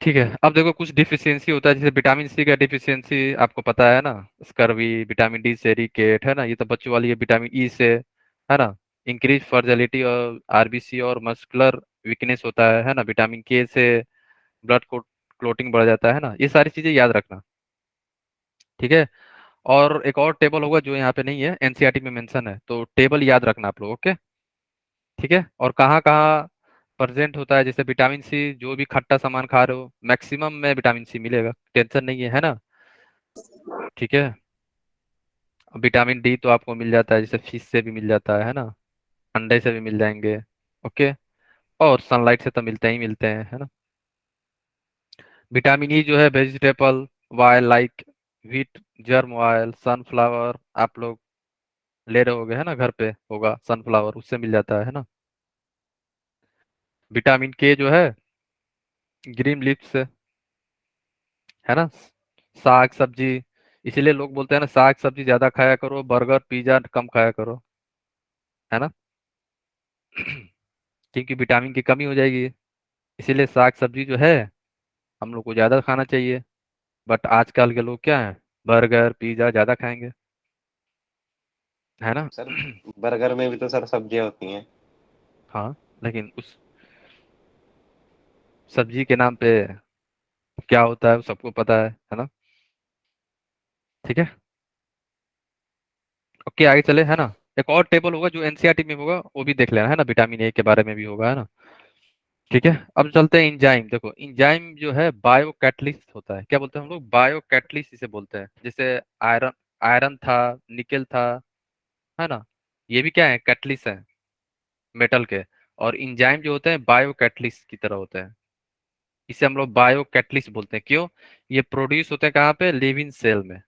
ठीक है। अब देखो कुछ डिफिशियंसी होता है, जैसे विटामिन सी का डिफिशियंसी आपको पता है ना। स्कर्वी, विटामिन डी से रिकेट, है ना, ये तो बच्चों वाली है। विटामिन ई से, है ना, इंक्रीज फर्टिलिटी और आरबीसी और मस्कुलर वीकनेस होता है ना। विटामिन के से ब्लड को क्लोटिंग बढ़ जाता है ना। ये सारी चीजें याद रखना। ठीक है। और एक और टेबल होगा जो यहाँ पे नहीं है, एनसीईआरटी में मेंशन है, तो टेबल याद रखना आप लोग। ओके। ठीक है। और कहाँ कहाँ प्रेजेंट होता है, जैसे विटामिन सी जो भी खट्टा सामान खा रहे हो मैक्सिमम में विटामिन सी मिलेगा, टेंशन नहीं है ना। ठीक है। विटामिन डी तो आपको मिल जाता है जैसे फिश से भी मिल जाता है ना, अंडे से भी मिल जाएंगे। ओके। और सनलाइट से तो मिलते ही मिलते हैं, है ना। विटामिन ई जो है vegetable oil like wheat, germ oil, sunflower, आप लोग ले रहे होगे, है ना, घर पे होगा सनफ्लावर, उससे मिल जाता है ना। विटामिन के जो है ग्रीन लीफ से, है ना, साग सब्जी इसीलिए लोग बोलते हैं ना, साग सब्जी ज्यादा खाया करो, बर्गर पिज्जा कम खाया करो, है ना। क्योंकि विटामिन की कमी हो जाएगी। इसीलिए साग सब्जी जो है हम लोग को ज्यादा खाना चाहिए। बट आजकल के लोग क्या है, बर्गर पिज्जा ज्यादा खाएंगे, है ना। सर बर्गर में भी तो सर सब्जियां होती हैं। हाँ, लेकिन उस सब्जी के नाम पे क्या होता है वो सबको पता है ना। ठीक है। ओके, आगे चले, है ना। एक और टेबल होगा जो एनसीईआरटी में होगा, वो भी देख लेना, है ना, विटामिन ए के बारे में भी होगा, है ना। ठीक है। अब चलते हैं इंजाइम। देखो, इंजाइम जो है बायो कैटलिस्ट होता है। क्या बोलते हैं हम लोग, बायो कैटलिस्ट इसे बोलते हैं। जैसे आयरन, आयरन था, निकेल था, है ना, ये भी क्या है, कैटलिस्ट है मेटल के। और इंजाइम जो होते हैं बायो कैटलिस्ट की तरह होते हैं। इसे हम लोग बायो कैटलिस्ट बोलते हैं। क्यों? ये प्रोड्यूस होते हैं कहाँ पे, लिविंग सेल में।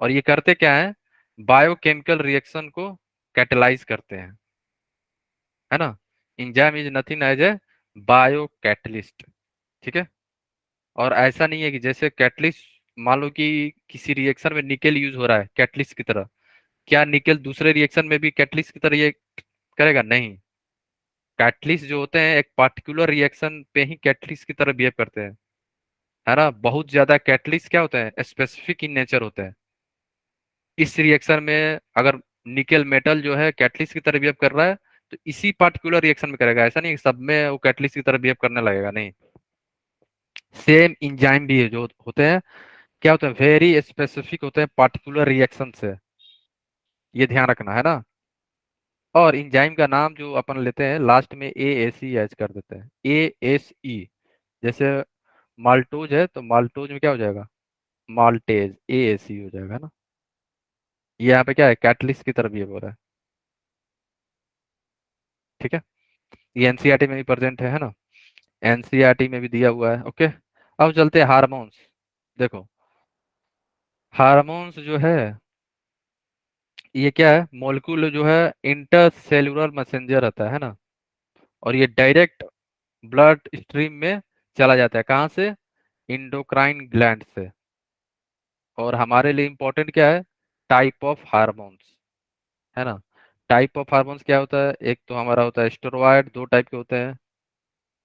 और ये करते क्या है, बायोकेमिकल रिएक्शन को कैटलाइज करते हैं, है ना। Enzyme is nothing as a biocatalyst. ठीक है। और ऐसा नहीं है कि जैसे कैटलिस्ट, मान लो कि किसी रिएक्शन में निकेल यूज हो रहा है कैटलिस्ट की तरह, क्या निकेल दूसरे रिएक्शन में भी कैटलिस्ट की तरह ये करेगा? नहीं। कैटलिस्ट जो होते हैं एक पार्टिकुलर रिएक्शन पे ही कैटलिस्ट की तरह बिहेव करते हैं, है ना। बहुत ज्यादा कैटलिस्ट क्या होते हैं, स्पेसिफिक इन नेचर होते हैं। इस रिएक्शन में अगर निकेल मेटल जो है कैटलिस्ट की तरह बिहेव कर रहा है, तो इसी पार्टिकुलर रिएक्शन में करेगा। ऐसा नहीं कि सब में वो कैटलिस्ट की तरह बिहेव करने लगेगा, नहीं। सेम इंजाइम भी है जो होते हैं, क्या होते हैं, वेरी स्पेसिफिक होते हैं पार्टिकुलर रिएक्शन से। ये ध्यान रखना, है ना। और इंजाइम का नाम जो अपन लेते हैं लास्ट में ए एस ई एच कर देते हैं, ए एस ई। जैसे माल्टोज है तो माल्टोज में क्या हो जाएगा, माल्टेज, ए एस ई हो जाएगा ना। ये यहाँ पे क्या है, कैटलिस्ट की तरह बिहेव हो रहा है। ठीक है। ये एनसीईआरटी में भी प्रेजेंट है ना। एनसीईआरटी में भी दिया हुआ है। ओके। अब चलते हैं हार्मोन्स। देखो, हार्मोन्स जो है ये क्या है, मॉलिक्यूल जो है इंटरसेल्युलर मैसेंजर रहता है ना। और ये डायरेक्ट ब्लड स्ट्रीम में चला जाता है, कहाँ से, इंडोक्राइन ग्लैंड से। और हमारे लिए इंपॉर्टेंट क्या है, टाइप ऑफ हार्मोन्स, है ना। टाइप ऑफ हार्मोन्स क्या होता है, एक तो हमारा होता है स्टेरॉयड, दो टाइप के होते हैं,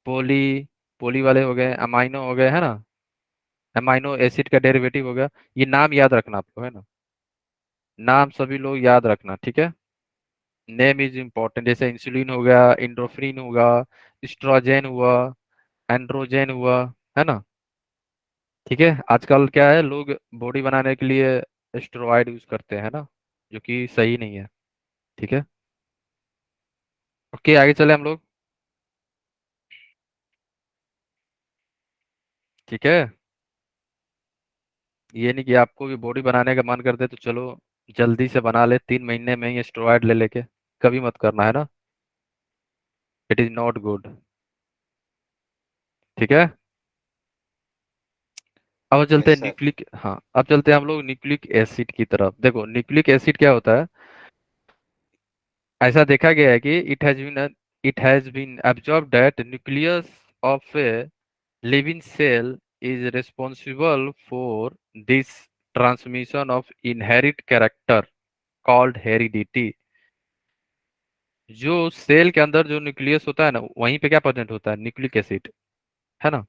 पोली, पोली वाले हो गए, अमाइनो हो गए, है ना। अमाइनो एसिड का डेरिवेटिव हो गया। ये नाम याद रखना आपको, है ना। नाम सभी लोग याद रखना, ठीक है। Name is important. जैसे इंसुलिन हो गया, इंडोफ्रिन होगा, एस्ट्रोजन हुआ, एंड्रोजन हुआ, है ना। ठीक है। आजकल क्या है, लोग बॉडी बनाने के लिए स्टेरॉइड यूज करते हैं ना, जो कि सही नहीं है। ठीक है। ओके, आगे चले हम लोग। ठीक है। ये नहीं कि आपको भी बॉडी बनाने का मन करते तो चलो जल्दी से बना ले, 3 महीने में ही स्टेरॉइड ले लेके। कभी मत करना, है ना। It is not good. ठीक है। अब चलते यस हैं सर। न्यूक्लिक, हाँ, अब चलते हैं हम लोग न्यूक्लिक एसिड की तरफ। देखो, न्यूक्लिक एसिड क्या होता है, ऐसा देखा गया है कि it has been observed that nucleus of a living cell is responsible for this transmission of inherent character called heredity। जो सेल के अंदर जो न्यूक्लियस होता है ना, वहीं पे क्या प्रेजेंट होता है, न्यूक्लिक एसिड, है ना।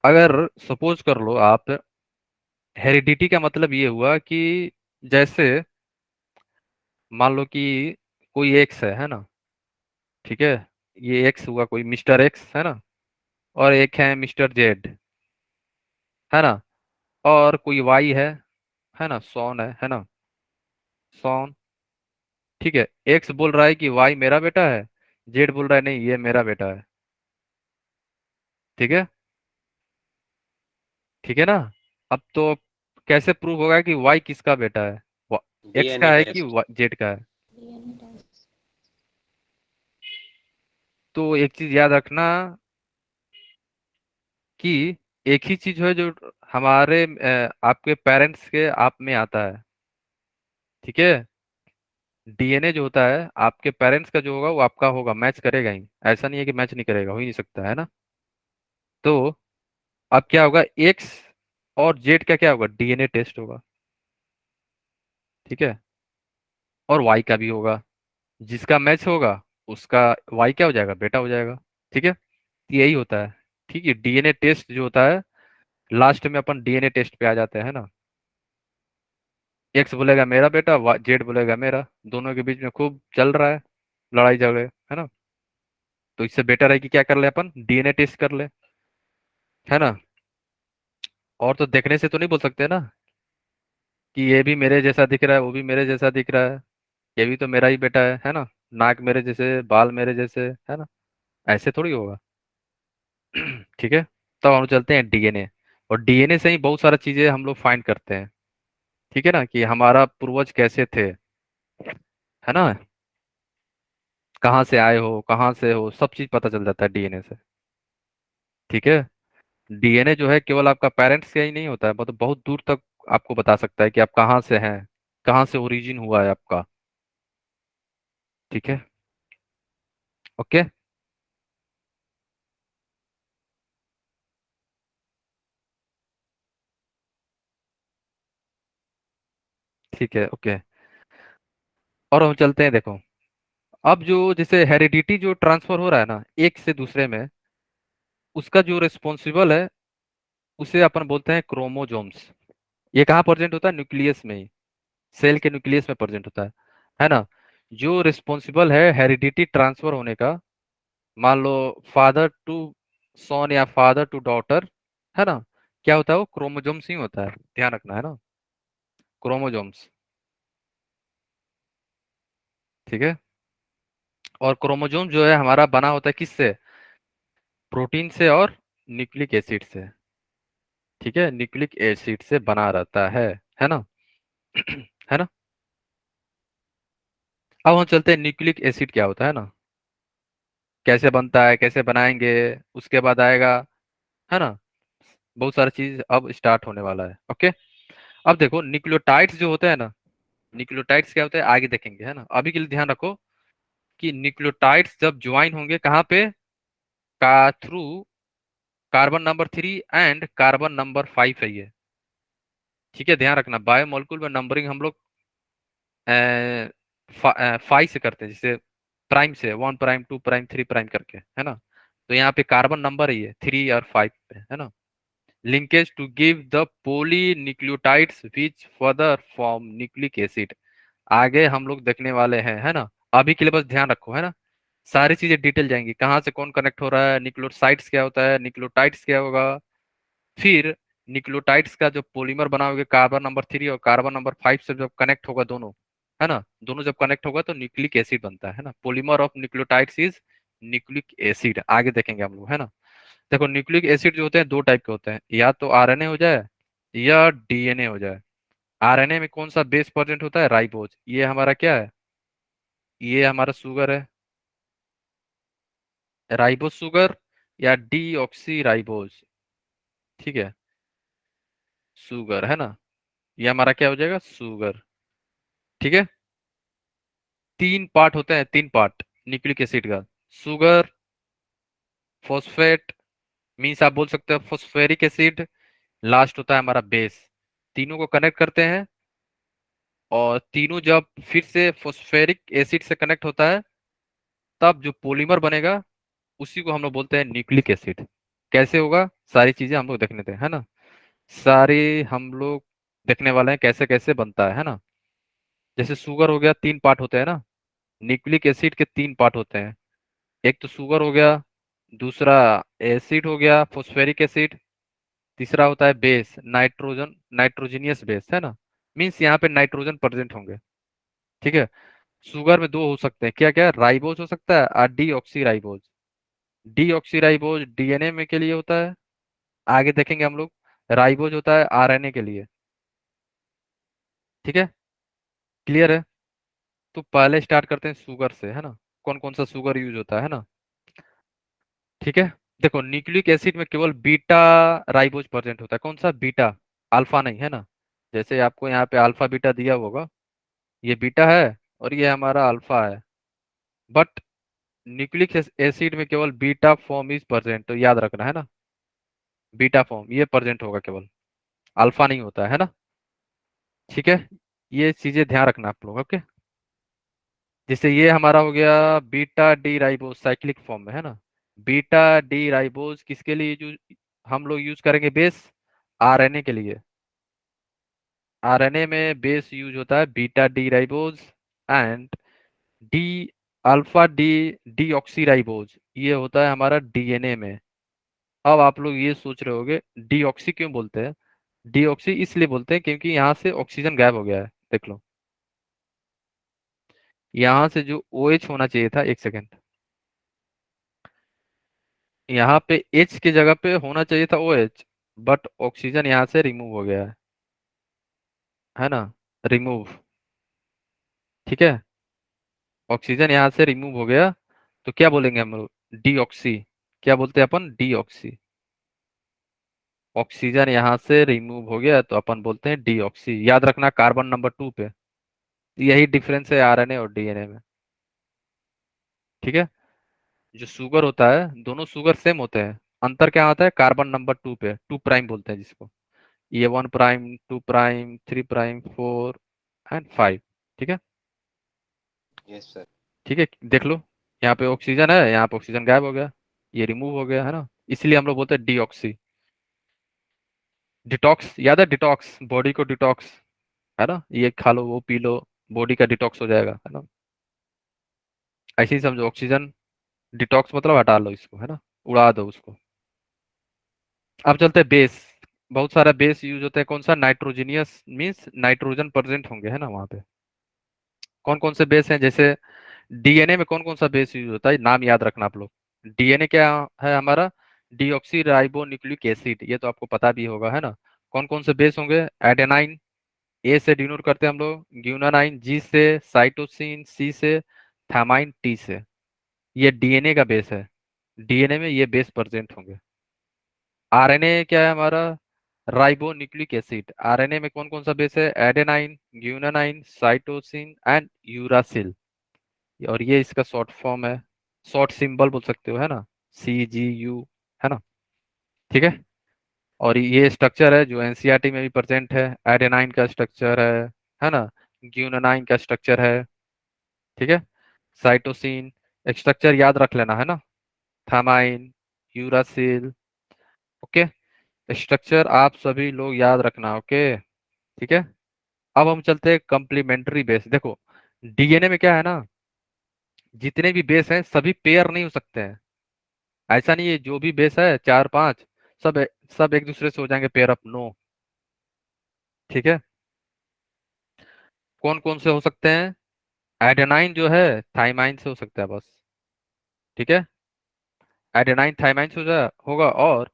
अगर सपोज कर लो आप, हेरिडिटी का मतलब ये हुआ कि जैसे मान लो कि कोई एक्स है ना। ठीक है। ये एक्स हुआ, कोई मिस्टर एक्स है ना, और एक है मिस्टर जेड, है ना। और कोई वाई है ना, सॉन है ना, सॉन। ठीक है। एक्स बोल रहा है कि वाई मेरा बेटा है, जेड बोल रहा है नहीं ये मेरा बेटा है। ठीक है। ठीक है ना। अब तो कैसे प्रूव होगा कि वाई किसका बेटा है, एक्स डीएनए का है कि टेस्ट। जेड का है। तो एक चीज याद रखना कि एक ही चीज है जो हमारे आपके पेरेंट्स के आप में आता है। ठीक है। डीएनए जो होता है आपके पेरेंट्स का जो होगा वो आपका होगा, मैच करेगा ही। ऐसा नहीं है कि मैच नहीं करेगा, हो ही नहीं सकता, है ना। तो अब क्या होगा, एक्स और जेड का क्या होगा, डीएनए टेस्ट होगा, ठीक है। और वाई का भी होगा, जिसका मैच होगा उसका वाई क्या हो जाएगा, बेटा हो जाएगा, ठीक है। तो यही होता है, ठीक है। डीएनए टेस्ट जो होता है, लास्ट में अपन डीएनए टेस्ट पे आ जाते हैं ना। एक्स बोलेगा मेरा बेटा, जेड बोलेगा मेरा, दोनों के बीच में खूब चल रहा है लड़ाई झगड़े, है ना। तो इससे बेटर है कि क्या कर ले, अपन डीएनए टेस्ट कर ले, है ना। और तो देखने से तो नहीं बोल सकते ना कि ये भी मेरे जैसा दिख रहा है, वो भी मेरे जैसा दिख रहा है, ये भी तो मेरा ही बेटा है ना। नाक मेरे जैसे, बाल मेरे जैसे, है ना। ऐसे थोड़ी होगा। ठीक है। तब हम चलते हैं डीएनए, और डीएनए से ही बहुत सारा चीजें हम लोग फाइंड करते हैं, ठीक है ना, कि हमारा पूर्वज कैसे थे, है ना, कहाँ से आए हो, कहाँ से हो, सब चीज पता चल जाता है डीएनए से, ठीक है। डीएनए जो है केवल आपका पेरेंट्स का ही नहीं होता है, मतलब बहुत दूर तक आपको बता सकता है कि आप कहाँ से हैं, कहाँ से ओरिजिन हुआ है आपका, ठीक है। ओके। ठीक है, ओके। और हम चलते हैं, देखो अब जो जैसे हेरिडिटी जो ट्रांसफर हो रहा है ना एक से दूसरे में, उसका जो रिस्पॉन्सिबल है उसे अपन बोलते हैं क्रोमोजोम्स। ये कहाँ प्रेजेंट होता है, न्यूक्लियस में ही, सेल के न्यूक्लियस में प्रेजेंट होता है ना। जो रिस्पॉन्सिबल है हेरिडिटी ट्रांसफर होने का, मान लो फादर टू सन या फादर टू डॉटर, है ना, क्या होता है वो क्रोमोजोम्स ही होता है, ध्यान रखना, है ना, क्रोमोजोम्स, ठीक है। और क्रोमोजोम जो है हमारा बना होता है किससे, प्रोटीन से और न्यूक्लिक एसिड से, ठीक है, न्यूक्लिक एसिड से बना रहता है ना। है ना। अब हम चलते हैं न्यूक्लिक एसिड क्या होता है ना, कैसे बनता है, कैसे बनाएंगे, उसके बाद आएगा, है ना। बहुत सारी चीज अब स्टार्ट होने वाला है, ओके। अब देखो न्यूक्लियोटाइड्स जो होते हैं ना, न्यूक्लियोटाइड्स क्या होते हैं आगे देखेंगे, है ना। अभी के लिए ध्यान रखो कि न्यूक्लियोटाइड्स जब ज्वाइन होंगे कहाँ पे, का through carbon number 3 and carbon number 5 है ये, ठीक है। ध्यान रखना बायोमोलिक्यूल में नंबरिंग हम लोग 5 से करते हैं, जैसे प्राइम से 1 प्राइम 2 प्राइम 3 प्राइम करके, है ना। तो यहाँ पे कार्बन नंबर है ये 3 और 5 पे, है ना। Linkage to give the polynucleotides which further form nucleic acid, आगे हम लोग देखने वाले हैं, है ना। अभी के लिए बस ध्यान रखो, है ना। सारी चीजें डिटेल जाएंगी, कहाँ से कौन कनेक्ट हो रहा है, न्यूक्लियोसाइड्स क्या होता है, न्यूक्लियोटाइड्स क्या होगा, फिर न्यूक्लियोटाइड्स का जो पॉलीमर बनाओगे कार्बन नंबर 3 और कार्बन नंबर 5 से जब कनेक्ट होगा दोनों, है ना, दोनों जब कनेक्ट होगा तो न्यूक्लिक एसिड बनता है ना। Polymer of nucleotides is nucleic acid, आगे देखेंगे हम लोग, है ना। देखो न्यूक्लिक एसिड जो होते हैं दो टाइप के होते हैं, या तो आरएनए हो जाए या डीएनए हो जाए। आरएनए में कौन सा बेस प्रेजेंट होता है, राइबोज, ये हमारा क्या है, ये हमारा शुगर है, राइबोज शुगर, या डीऑक्सी राइबोज, ठीक है, शुगर, है ना। ये हमारा क्या हो जाएगा, शुगर, ठीक है। तीन पार्ट होते हैं, तीन पार्ट न्यूक्लिक एसिड का, शुगर, फॉस्फेट, मीन्स आप बोल सकते हो फॉस्फेरिक एसिड, लास्ट होता है हमारा बेस। तीनों को कनेक्ट करते हैं, और तीनों जब फिर से फॉस्फेरिक एसिड से कनेक्ट होता है, तब जो पॉलीमर बनेगा उसी को हम लोग बोलते हैं न्यूक्लिक एसिड। कैसे होगा, सारी चीजें हम लोग देखने थे, है ना। सारे हम लोग देखने वाले हैं कैसे कैसे बनता है ना। जैसे शुगर हो गया, तीन पार्ट होते हैं ना, न्यूक्लिक एसिड के तीन पार्ट होते हैं। एक तो शुगर हो गया, दूसरा एसिड हो गया फॉस्फेरिक एसिड, तीसरा होता है बेस, नाइट्रोजन, नाइट्रोजिनियस बेस, है ना। मीन्स यहाँ पे नाइट्रोजन प्रेजेंट होंगे, ठीक है। शुगर में दो हो सकते हैं, क्या क्या, राइबोज हो सकता है और deoxy ribose. Deoxy ribose DNA में के लिए होता है, आगे देखेंगे हम लोग। राइबोज होता है आरएनए के लिए, ठीक है, क्लियर है। तो पहले स्टार्ट करते हैं शुगर से, है ना, कौन कौन सा शुगर यूज होता है ना, ठीक है। देखो न्यूक्लिक एसिड में केवल बीटा राइबोज प्रेजेंट होता है, कौन सा, बीटा, अल्फा नहीं, है ना। जैसे आपको यहाँ पे अल्फा बीटा दिया होगा, ये बीटा है और ये हमारा अल्फा है, बट न्यूक्लिक एसिड में केवल बीटा फॉर्म इज प्रेजेंट, तो याद रखना, है ना, बीटा फॉर्म ये प्रेजेंट होगा केवल। अल्फा नहीं होता है ना। ठीक है, ये चीजें ध्यान रखना आप लोग। ओके, जैसे ये हमारा हो गया beta D ribose cyclic form में है ना। बीटा डी राइबोज किसके लिए यूज हम लोग यूज करेंगे? बेस आरएनए के लिए। आरएनए में बेस यूज होता है beta D ribose and D alpha D deoxyribose ये होता है हमारा डीएनए में। अब आप लोग ये सोच रहे होगे डीऑक्सी क्यों बोलते हैं? डीऑक्सी इसलिए बोलते हैं क्योंकि यहाँ से ऑक्सीजन गायब हो गया है। देख लो, यहाँ से जो OH होना चाहिए था, एक सेकेंड, यहाँ पे H की जगह पे होना चाहिए था OH, बट ऑक्सीजन यहाँ से रिमूव हो गया है ना, रिमूव। ठीक है, ऑक्सीजन यहाँ से रिमूव हो गया, तो क्या बोलेंगे हम लोग? डीऑक्सी। क्या बोलते हैं अपन? डीऑक्सी। ऑक्सीजन यहाँ से रिमूव हो गया तो अपन बोलते हैं डीऑक्सी। याद रखना कार्बन नंबर 2 पे। यही डिफरेंस है आरएनए और डीएनए में। ठीक है, जो शुगर होता है, दोनों शुगर सेम होते हैं, अंतर क्या होता है? कार्बन नंबर 2 पे, 2' बोलते हैं जिसको। ये 1', 2', 3', 4 एंड 5। ठीक है। Yes sir. ठीक है, देख लो, यहाँ पे ऑक्सीजन है, यहाँ पे ऑक्सीजन गायब हो गया, ये रिमूव हो गया है ना, इसलिए हम लोग बोलते हैं डीऑक्सी। डिटॉक्स याद है? डिटॉक्स, बॉडी को डिटॉक्स, है ना, ये खा लो वो पी लो, बॉडी का डिटॉक्स हो जाएगा, है ना। ऐसे ही समझो, ऑक्सीजन डिटॉक्स मतलब हटा लो इसको, है ना, उड़ा दो उसको। अब चलते हैं बेस। बहुत सारा बेस यूज होता है, कौन सा? नाइट्रोजीनियस, मींस नाइट्रोजन प्रेजेंट होंगे, है ना वहाँ पे। कौन कौन से बेस हैं? जैसे डीएनए में कौन कौन सा बेस यूज होता है, नाम याद रखना आप लोग। डीएनए क्या है हमारा? डीऑक्सी राइबो न्यूक्लिक एसिड, ये तो आपको पता भी होगा, है ना। कौन कौन से बेस होंगे? एडेनाइन, ए से डिनोट करते हैं हम लोग, ग्यूनानाइन जी से, साइटोसिन सी से, थामाइन टी से। ये डीएनए का बेस है, डीएनए में ये बेस प्रेजेंट होंगे। आरएनए क्या है हमारा? Ribo nucleic acid. आरएनए में कौन कौन सा बेस है? Adenine, guanine, cytosine and uracil. और ये इसका शॉर्ट फॉर्म है, शॉर्ट सिंबल बोल सकते हो, है ना, CGU, है ना। ठीक है, और ये स्ट्रक्चर है जो एनसीईआरटी में भी प्रेजेंट है। एडेनाइन का स्ट्रक्चर है ना, ग्यूनानाइन का स्ट्रक्चर है। ठीक है, साइटोसिन स्ट्रक्चर याद रख लेना, है ना, थामाइन, यूरासिल। ओके, स्ट्रक्चर आप सभी लोग याद रखना। ओके, ठीक है। अब हम चलते हैं कंप्लीमेंट्री बेस। देखो, डीएनए में क्या है ना, जितने भी बेस हैं सभी पेयर नहीं हो सकते हैं। ऐसा नहीं है जो भी बेस है 4 5 सब सब एक दूसरे से हो जाएंगे पेयर अप, नो। ठीक है, कौन कौन से हो सकते हैं? एडेनाइन जो है थाइमाइन से हो सकता है बस। ठीक है, एडेनाइन थाइमाइन से होगा, और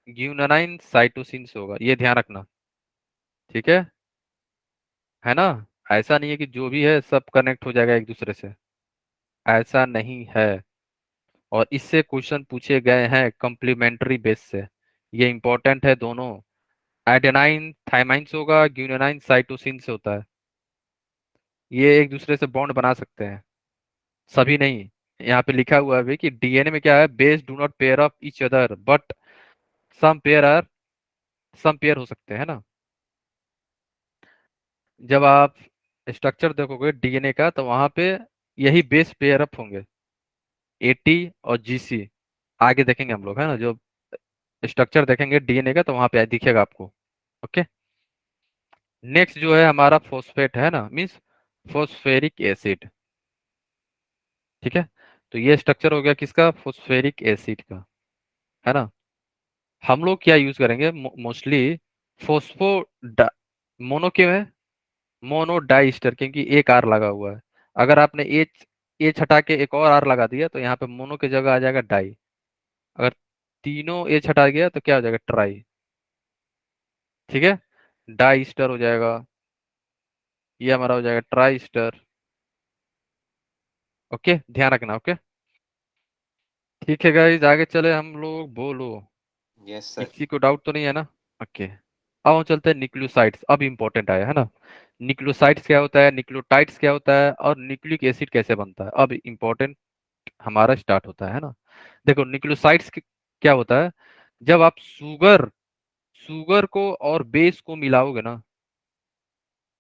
ग्यूनानाइन साइटोसिन से होगा, ये ध्यान रखना। ठीक है ना। ऐसा नहीं है कि जो भी है सब कनेक्ट हो जाएगा एक दूसरे से, ऐसा नहीं है। और इससे क्वेश्चन पूछे गए हैं कॉम्प्लीमेंट्री बेस से, ये इंपॉर्टेंट है दोनों। एडेनाइन थाइमाइन से होगा, ग्यूनानाइन साइटोसिन से होता है। ये एक दूसरे से बॉन्ड बना सकते हैं, सभी नहीं। यहाँ पे लिखा हुआ है भी कि डीएनए में क्या है, base do not pair up each other but some pair are, some pair हो सकते हैं ना। जब आप स्ट्रक्चर देखोगे डीएनए का तो वहां पे यही बेस पेयर अप होंगे, AT और GC। आगे देखेंगे हम लोग, है ना, जो स्ट्रक्चर देखेंगे डीएनए का तो वहां पे दिखेगा आपको। ओके, नेक्स्ट जो है हमारा फॉस्फेट, है ना, मीन्स फॉस्फेरिक एसिड। ठीक है, तो ये स्ट्रक्चर हो गया किसका? फॉस्फेरिक एसिड का, है ना। हम लोग क्या यूज करेंगे मोस्टली? फोस्फो मोनो क्यों है? मोनो डाइस्टर, क्योंकि एक आर लगा हुआ है। अगर आपने एच हटा के एक और आर लगा दिया तो यहाँ पे मोनो की जगह आ जाएगा डाई। अगर तीनों एच हटा गया तो क्या हो जाएगा? ट्राई। ठीक है, डाई ईस्टर हो जाएगा, ये हमारा हो जाएगा ट्राई ईस्टर। ओके, ध्यान रखना। ओके, ठीक है गाइस, आगे चले हम लोग, बोलो। Yes sir. किसी को डाउट तो नहीं है ना? ओके, अब हम चलते हैं न्यूक्लियोसाइड्स। अब इंपॉर्टेंट आया, है ना। न्यूक्लियोसाइड्स क्या होता है, न्यूक्लियोटाइड्स क्या होता है, और न्यूक्लिक एसिड कैसे बनता है, अब इंपॉर्टेंट हमारा स्टार्ट होता है ना। देखो न्यूक्लियोसाइड्स क्या होता है? जब आप शुगर शुगर को और बेस को मिलाओगे ना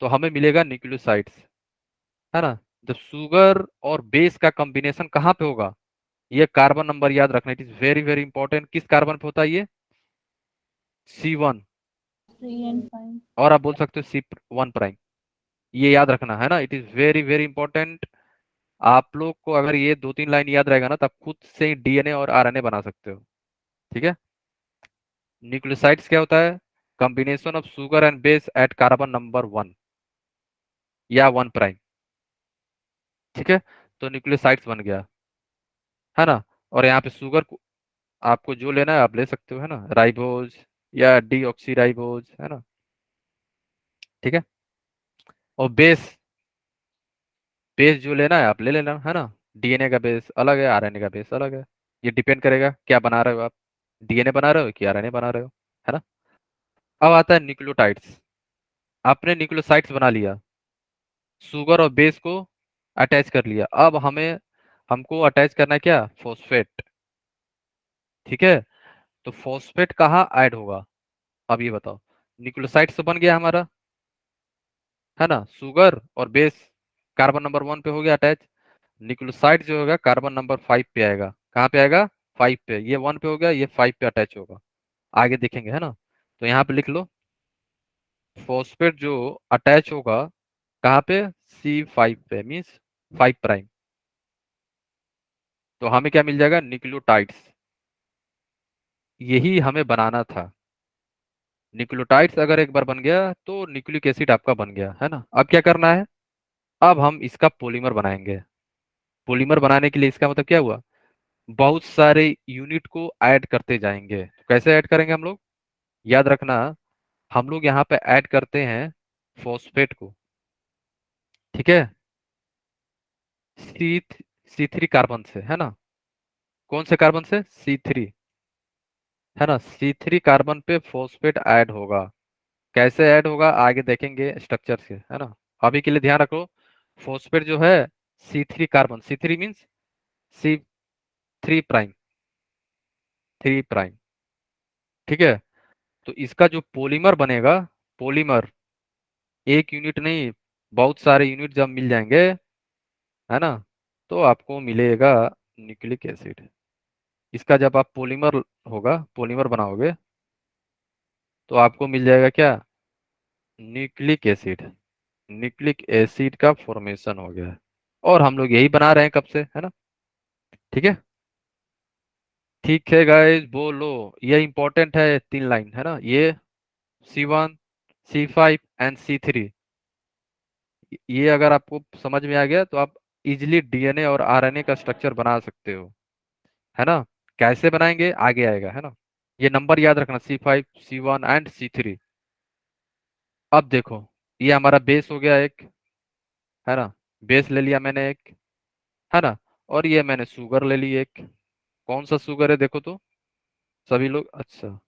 तो हमें मिलेगा न्यूक्लियोसाइड्स, है ना। जब शुगर और बेस का कॉम्बिनेशन कहाँ पे होगा, ये कार्बन नंबर याद रखना, it is very very important. किस कार्बन पे होता है ये? C1। 3 and 5। और आप बोल सकते हो C1'। ये याद रखना है ना, it is very very important. आप लोग को अगर ये 2-3 लाइन याद रहेगा ना, तब खुद से डीएनए और आरएनए बना सकते हो। ठीक है। न्यूक्लियोसाइड्स क्या होता है? Combination of sugar and base at carbon number 1 या 1'। ठीक है। तो न्यूक्लियोसाइड्स बन गया, है ना। और यहाँ पे शुगर को आपको जो लेना है आप ले सकते हो, है ना, राइबोज या डीऑक्सी राइबोज, है ना। ठीक है। और बेस, बेस जो लेना है आप ले लेना, है ना। डीएनए का बेस अलग है, आरएनए का बेस अलग है। ये डिपेंड करेगा क्या बना रहे हो आप, डीएनए बना रहे हो कि आरएनए बना रहे हो, है ना। अब आता है न्यूक्लियोटाइड्स। आपने न्यूक्लियोसाइड्स बना लिया, शुगर और बेस को अटैच कर लिया। अब हमें हमको अटैच करना है क्या? फॉस्फेट। ठीक है। तो फॉस्फेट कहाँ ऐड होगा, अब ये बताओ। न्यूक्लियोसाइड्स तो बन गया हमारा, है ना। शुगर और बेस कार्बन नंबर 1 पे हो गया अटैच। न्यूक्लियोसाइड जो होगा कार्बन नंबर 5 पे आएगा। कहाँ पे आएगा? 5 पे। ये 1 पे हो गया, ये 5 पे अटैच होगा। आगे देखेंगे, है ना। तो यहाँ पे लिख लो, फॉस्फेट जो अटैच होगा कहाँ पे? C5 पे, मीन्स 5'। तो हमें क्या मिल जाएगा? न्यूक्लियोटाइड्स। यही हमें बनाना था। न्यूक्लियोटाइड्स अगर एक बार बन गया तो न्यूक्लिक एसिड आपका बन गया, है ना। अब क्या करना है? अब हम इसका पॉलीमर बनाएंगे। पॉलीमर बनाने के लिए इसका मतलब क्या हुआ? बहुत सारे यूनिट को ऐड करते जाएंगे। तो कैसे ऐड करेंगे हम लोग? याद रखना, हम लोग यहाँ पे ऐड करते हैं फॉस्फेट को। ठीक है। सी C3 कार्बन से, है ना। कौन से कार्बन से? C3, है ना। C3 कार्बन पे फॉस्फेट ऐड होगा। कैसे ऐड होगा आगे देखेंगे स्ट्रक्चर से, है ना। अभी के लिए ध्यान रखो, फॉस्फेट जो है C3 carbon, C3 means C3'। 3'। ठीक है। तो इसका जो पॉलीमर बनेगा, पॉलीमर एक यूनिट नहीं, बहुत सारे यूनिट जब मिल जाएंगे, है ना, तो आपको मिलेगा न्यूक्लिक एसिड। इसका जब आप पॉलीमर होगा, पॉलीमर बनाओगे तो आपको मिल जाएगा क्या? Nucleic acid. न्यूक्लिक एसिड का फॉर्मेशन हो गया है। और हम लोग यही बना रहे हैं कब से, है ना। ठीक है। ठीक है गाइस, बोलो। ये इंपॉर्टेंट है, 3 लाइन, है ना। ये C1, C5 एंड C3, ये अगर आपको समझ में आ गया तो आप इजिली डीएनए और आरएनए का स्ट्रक्चर बना सकते हो, है ना। कैसे बनाएंगे आगे आएगा, है ना। ये नंबर याद रखना, C5, C1 एंड C3। अब देखो, ये हमारा बेस हो गया एक, है ना। बेस ले लिया मैंने एक, है ना। और ये मैंने शुगर ले ली एक। कौन सा शुगर है देखो तो, सभी लोग, अच्छा,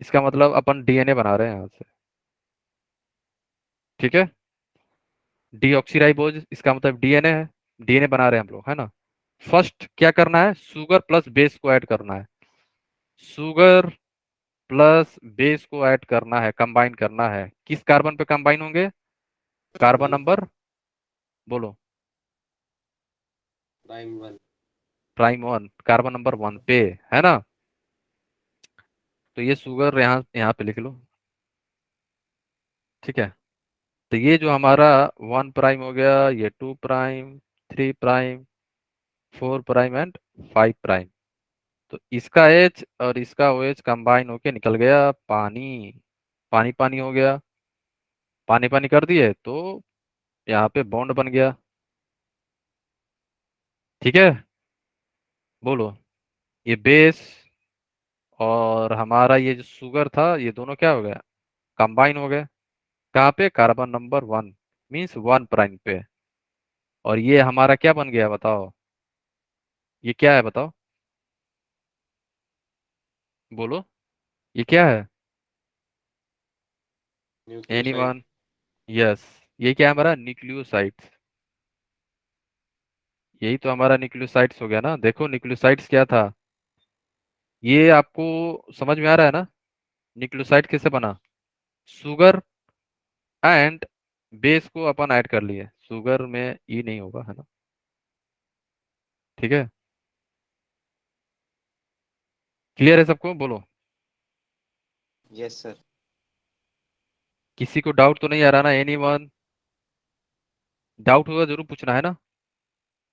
इसका मतलब अपन डीएनए बना रहे हैं यहाँ से। ठीक है। डीऑक्सीराइबोज, इसका मतलब डीएनए है। डीएनए बना रहे हैं हम लोग, है ना। फर्स्ट क्या करना है? शुगर प्लस बेस को ऐड करना है। शुगर प्लस बेस को ऐड करना है, कंबाइन करना है। किस कार्बन पे कंबाइन होंगे? कार्बन नंबर, बोलो। प्राइम 1। प्राइम 1, कार्बन नंबर 1 पे, है ना। तो ये शुगर यहाँ यहाँ पे लिख लो। ठीक है। तो ये जो हमारा 1' हो गया, ये 2', 3', 4' एंड 5'। तो इसका एच और इसका ओ एच कंबाइन होके निकल गया पानी। पानी पानी हो गया, पानी पानी कर दिए तो यहाँ पे बॉन्ड बन गया। ठीक है। बोलो। ये बेस और हमारा ये जो शुगर था, ये दोनों क्या हो गया? कंबाइन हो गए। कहाँ पे? कार्बन नंबर 1 मीन्स 1' पे। और ये हमारा क्या बन गया बताओ? ये क्या है बताओ? बोलो, ये क्या है? न्यूक्लियोसाइड। एनीवन? यस। ये क्या है हमारा? न्यूक्लियोसाइड्स। यही तो हमारा न्यूक्लियोसाइड्स हो गया ना। देखो न्यूक्लियोसाइड्स क्या था, ये आपको समझ में आ रहा है ना। न्यूक्लियोसाइड किससे बना? शुगर एंड बेस को अपन ऐड कर लिए, शुगर में ई नहीं होगा, है ना? ठीक है, क्लियर है सबको? बोलो। Yes sir. किसी को डाउट तो नहीं आ रहा ना? एनीवन? डाउट होगा जरूर पूछना, है ना?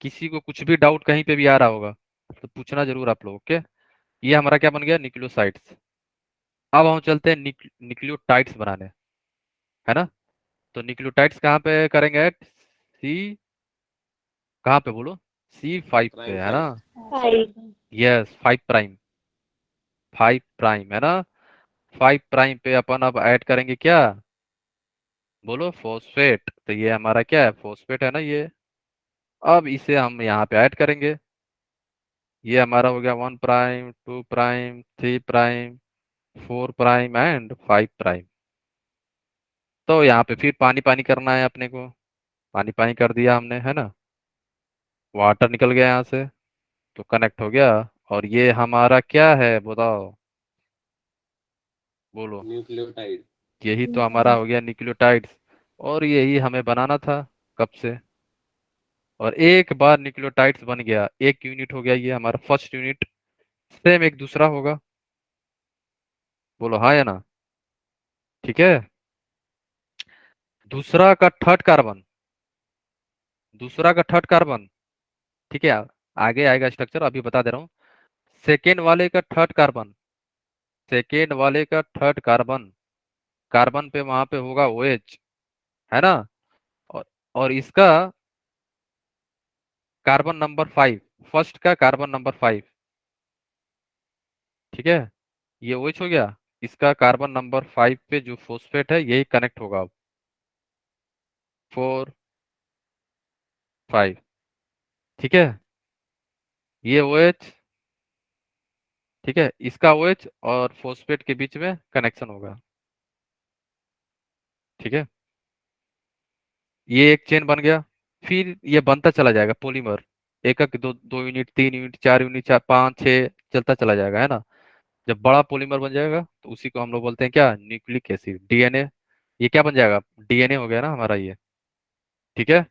किसी को कुछ भी डाउट कहीं पे भी आ रहा होगा तो पूछना जरूर आप लोग, ओके? ये हमारा क्या बन गया? न्यूक्लियोसाइड्स। अब हम चलते हैं न्यूक्लियोटाइड्स बनाने, है ना? तो न्यूक्लियोटाइड्स कहाँ पे करेंगे? सी, कहाँ पे बोलो? C5 पे, प्राइम है ना? 5। 5. यस, 5 प्राइम, 5 प्राइम, है ना? 5 प्राइम पे अपन अब ऐड करेंगे क्या? बोलो, फॉस्फेट। तो ये हमारा क्या है? फॉस्फेट, है ना ये? अब इसे हम यहाँ पे ऐड करेंगे। ये हमारा हो गया 1 prime, 2 prime, 3 prime, 4 prime and 5 prime. तो यहाँ पे फिर पानी पानी करना है अपने को। पानी पानी कर दिया हमने, है ना? वाटर निकल गया यहाँ से, तो कनेक्ट हो गया। और ये हमारा क्या है बताओ? बोलो। न्यूक्लियोटाइड। यही तो हमारा हो गया न्यूक्लियोटाइड्स। और यही हमें बनाना था कब से। और एक बार न्यूक्लियोटाइड्स बन गया, एक यूनिट हो गया ये हमारा फर्स्ट यूनिट। सेम एक दूसरा होगा। बोलो हाँ या ना? ठीक है। दूसरा का थर्ड कार्बन, दूसरा का थर्ड कार्बन, ठीक है? आगे आएगा स्ट्रक्चर, अभी बता दे रहा हूँ। सेकेंड वाले का थर्ड कार्बन, सेकेंड वाले का थर्ड कार्बन, कार्बन पे वहां पे होगा OH, है ना? और, और इसका कार्बन नंबर 5, फर्स्ट का कार्बन नंबर 5, ठीक है? ये OH हो गया। इसका कार्बन नंबर 5 पे जो फॉस्फेट है यही कनेक्ट होगा अब, 4 5, ठीक है? ये OH, ठीक है? इसका OH और फॉस्फेट के बीच में कनेक्शन होगा, ठीक है? ये एक चेन बन गया। फिर ये बनता चला जाएगा पॉलीमर, एक एक, दो दो यूनिट, 3 यूनिट, 4 यूनिट, 4 5 6, चलता चला जाएगा, है ना? जब बड़ा पॉलीमर बन जाएगा तो उसी को हम लोग बोलते हैं क्या? Nucleic acid, DNA। ये क्या बन जाएगा? DNA हो गया ना हमारा ये, ठीक है?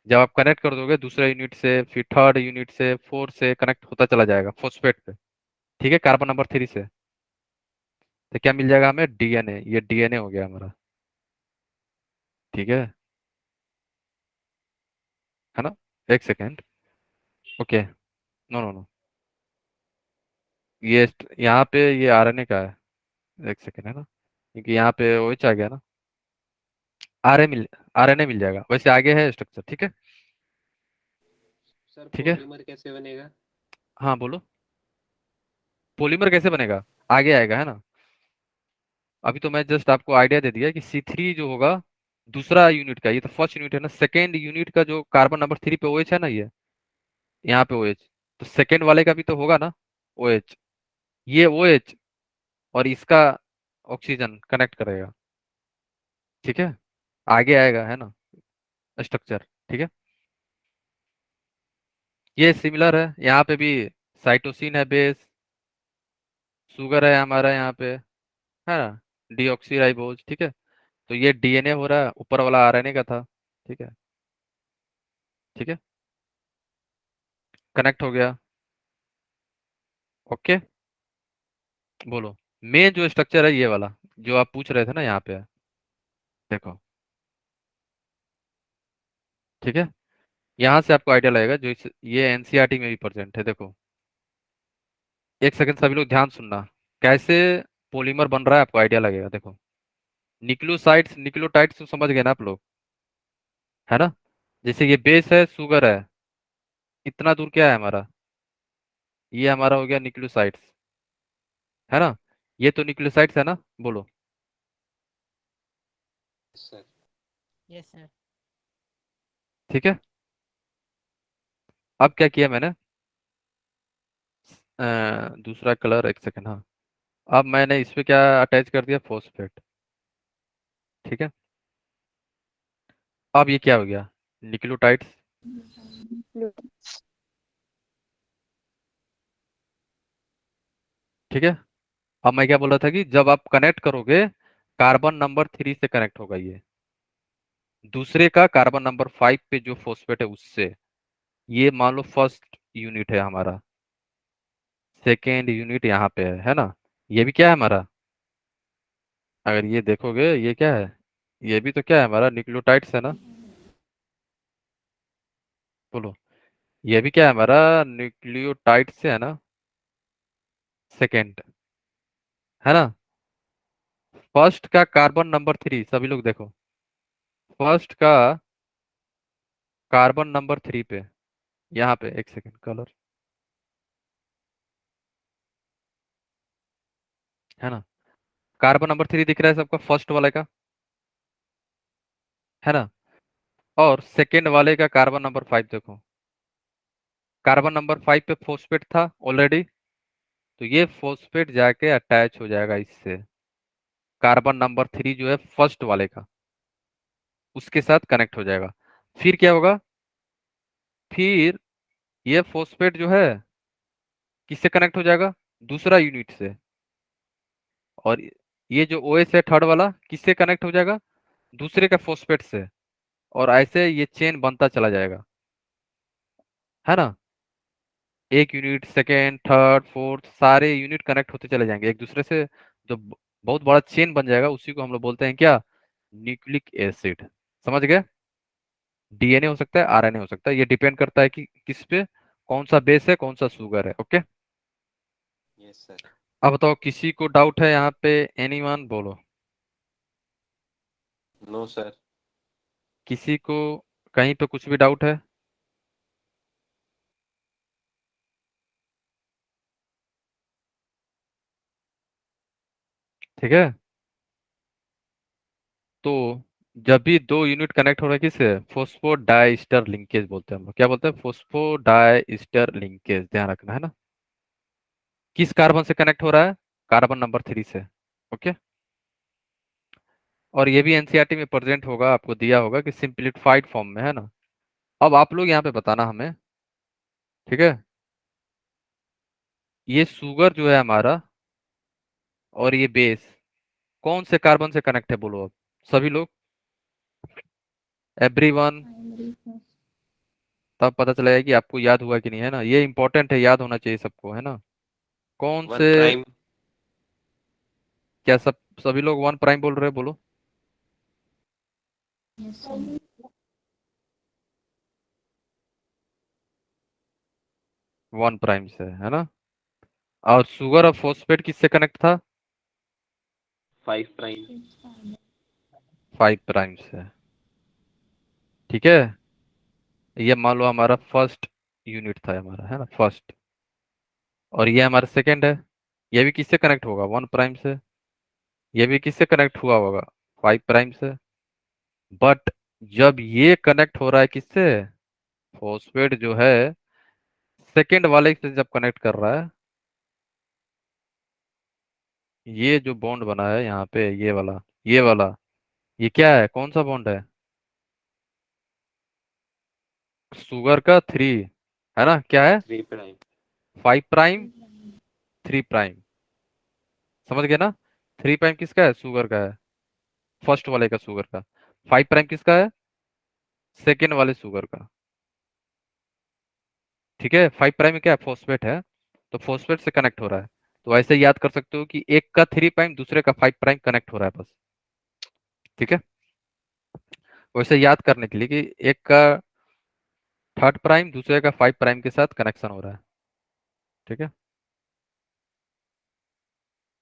जब आप कनेक्ट कर दोगे दूसरे यूनिट से, फिर थर्ड यूनिट से, फोर्थ से कनेक्ट होता चला जाएगा फॉस्फेट पे, ठीक है? कार्बन नंबर 3 से। तो क्या मिल जाएगा हमें? DNA। ये DNA हो गया हमारा, ठीक है? है ना? एक second, okay. No no no, ये यहाँ पे ये RNA का है। एक सेकेंड, है ना? क्योंकि यहाँ पे OH आ गया ना, RNA मिल जाएगा। वैसे आगे है स्ट्रक्चर, ठीक है? सर ठीक है, पॉलीमर कैसे बनेगा? हाँ बोलो। पॉलीमर कैसे बनेगा? आगे आएगा, है ना? अभी तो मैं जस्ट आपको आइडिया दे दिया कि C3 जो होगा दूसरा यूनिट का, ये तो फर्स्ट यूनिट है ना, सेकेंड यूनिट का जो कार्बन नंबर 3 पे OH है ना, ये यहाँ पे OH, तो सेकेंड वाले का भी तो होगा ना OH। ये OH और इसका ऑक्सीजन कनेक्ट करेगा, ठीक है? आगे आएगा, है ना, स्ट्रक्चर, ठीक है? ये सिमिलर है, यहाँ पे भी साइटोसिन है बेस, शुगर है हमारा यहाँ पे, है ना, डीऑक्सीराइबोज, ठीक है? तो ये DNA हो रहा है, ऊपर वाला RNA का था, ठीक है? ठीक है, कनेक्ट हो गया, ओके। बोलो। मेन जो स्ट्रक्चर है ये वाला, जो आप पूछ रहे थे ना, यहाँ पे है, देखो, ठीक है? यहाँ से आपको आइडिया लगेगा, ये NCERT में भी प्रेजेंट है, देखो। एक सेकंड सभी लोग ध्यान सुनना, कैसे पॉलीमर बन रहा है आपको आइडिया लगेगा, देखो। न्यूक्लियोसाइड्स, न्यूक्लियोटाइड्स तो समझ गए ना आप लोग, है ना? जैसे ये बेस है, शुगर है, इतना दूर क्या है हमारा? ये हमारा हो गया न्यूक्लियोसाइड्स, है ना? ये तो न्यूक्लियोसाइड्स है ना? बोलो। Sir yes sir. ठीक है, अब क्या किया मैंने? दूसरा कलर, एक सेकंड, हाँ। अब मैंने इस पे क्या अटैच कर दिया? फॉस्फेट, ठीक है? अब ये क्या हो गया? न्यूक्लियोटाइड्स, ठीक है? अब मैं क्या बोल रहा था कि जब आप कनेक्ट करोगे कार्बन नंबर 3 से कनेक्ट होगा ये, दूसरे का कार्बन नंबर 5 पे जो फॉस्फेट है उससे। ये मान लो फर्स्ट यूनिट है हमारा, सेकेंड यूनिट यहाँ पे है ना। ये भी क्या है हमारा, अगर ये देखोगे ये क्या है, ये भी तो क्या है हमारा, न्यूक्लियोटाइड्स है ना। बोलो, ये भी क्या है हमारा, न्यूक्लियोटाइड से है ना, सेकेंड, है ना। फर्स्ट का कार्बन नंबर 3, सभी लोग देखो, फर्स्ट का कार्बन नंबर 3 पे, यहाँ पे एक सेकेंड कलर, है ना। कार्बन नंबर 3 दिख रहा है सबका, फर्स्ट वाले का, है ना। और सेकेंड वाले का कार्बन नंबर 5 देखो, कार्बन नंबर 5 पे फॉस्फेट था ऑलरेडी, तो ये फॉस्फेट जाके अटैच हो जाएगा इससे, कार्बन नंबर 3 जो है फर्स्ट वाले का, उसके साथ कनेक्ट हो जाएगा। फिर क्या होगा, फिर ये फॉस्फेट जो है किससे कनेक्ट हो जाएगा, दूसरा यूनिट से। और ये जो OH है थर्ड वाला, किससे कनेक्ट हो जाएगा, दूसरे का फॉस्फेट से। और ऐसे ये चेन बनता चला जाएगा, है ना। एक यूनिट, सेकेंड, थर्ड, फोर्थ, सारे यूनिट कनेक्ट होते चले जाएंगे एक दूसरे से। जो बहुत बड़ा चेन बन जाएगा, उसी को हम लोग बोलते हैं क्या, न्यूक्लिक एसिड। समझ गए। DNA हो सकता है, RNA हो सकता है, ये डिपेंड करता है कि किस पे, कौन सा बेस है, कौन सा शुगर है। ओके। Yes sir. अब बताओ किसी को डाउट है यहाँ पे, एनीवन बोलो। No sir. किसी को कहीं पे कुछ भी डाउट है। ठीक है। तो जब भी दो यूनिट कनेक्ट हो रहा है, किससे, फोस्फोडाइस्टर लिंकेज बोलते हैं हम लोग, क्या बोलते हैं, फोस्फोडाइस्टर लिंकेज, ध्यान रखना है ना। किस कार्बन से कनेक्ट हो रहा है, कार्बन नंबर 3 से। ओके। और ये भी एनसीईआरटी में प्रेजेंट होगा, आपको दिया होगा कि सिंप्लीफाइड फॉर्म में, है ना। अब आप लोग यहाँ पे बताना हमें, ठीक है। ये शुगर जो है हमारा, और ये बेस कौन से कार्बन से कनेक्ट है, बोलो अब सभी लोग, एवरीवन। Primary first. तब पता चलेगा कि आपको याद हुआ कि नहीं, है ना। ये इंपॉर्टेंट है, याद होना चाहिए सबको, है ना। कौन वन से, प्राइम। क्या सब, सभी लोग 1 प्राइम बोल रहे हैं, बोलो। Yes, sir. 1 प्राइम से, है ना। और शुगर और फॉस्फेट किससे कनेक्ट था, 5 प्राइम। It's fine. 5 प्राइम से। ठीक है। ये मान लो हमारा फर्स्ट यूनिट था हमारा, है ना, फर्स्ट। और ये हमारा सेकेंड है, ये भी किससे कनेक्ट होगा, 1 प्राइम से। ये भी किससे कनेक्ट हुआ होगा, 5 प्राइम से। बट जब ये कनेक्ट हो रहा है किससे, फॉस्फेट जो है सेकेंड वाले से जब कनेक्ट कर रहा है, ये जो बॉन्ड बना है यहाँ पे, ये वाला, ये वाला, ये क्या है, कौन सा बॉन्ड है, शुगर का 3, है ना, क्या है, 3 प्राइम। 5 prime, 3 prime. समझ गए ना। 3 प्राइम किसका है, शुगर का है, फर्स्ट वाले का शुगर का। 5 प्राइम किसका है, सेकेंड वाले शुगर का। ठीक है। 5 प्राइम में क्या है, फॉस्फेट है, तो फॉस्फेट से कनेक्ट हो रहा है। तो ऐसे याद कर सकते हो कि एक का 3 प्राइम, दूसरे का 5 प्राइम कनेक्ट हो रहा है बस। ठीक है। वैसे याद करने के लिए कि एक का थर्ड प्राइम, दूसरे का 5 प्राइम के साथ कनेक्शन हो रहा है। ठीक है।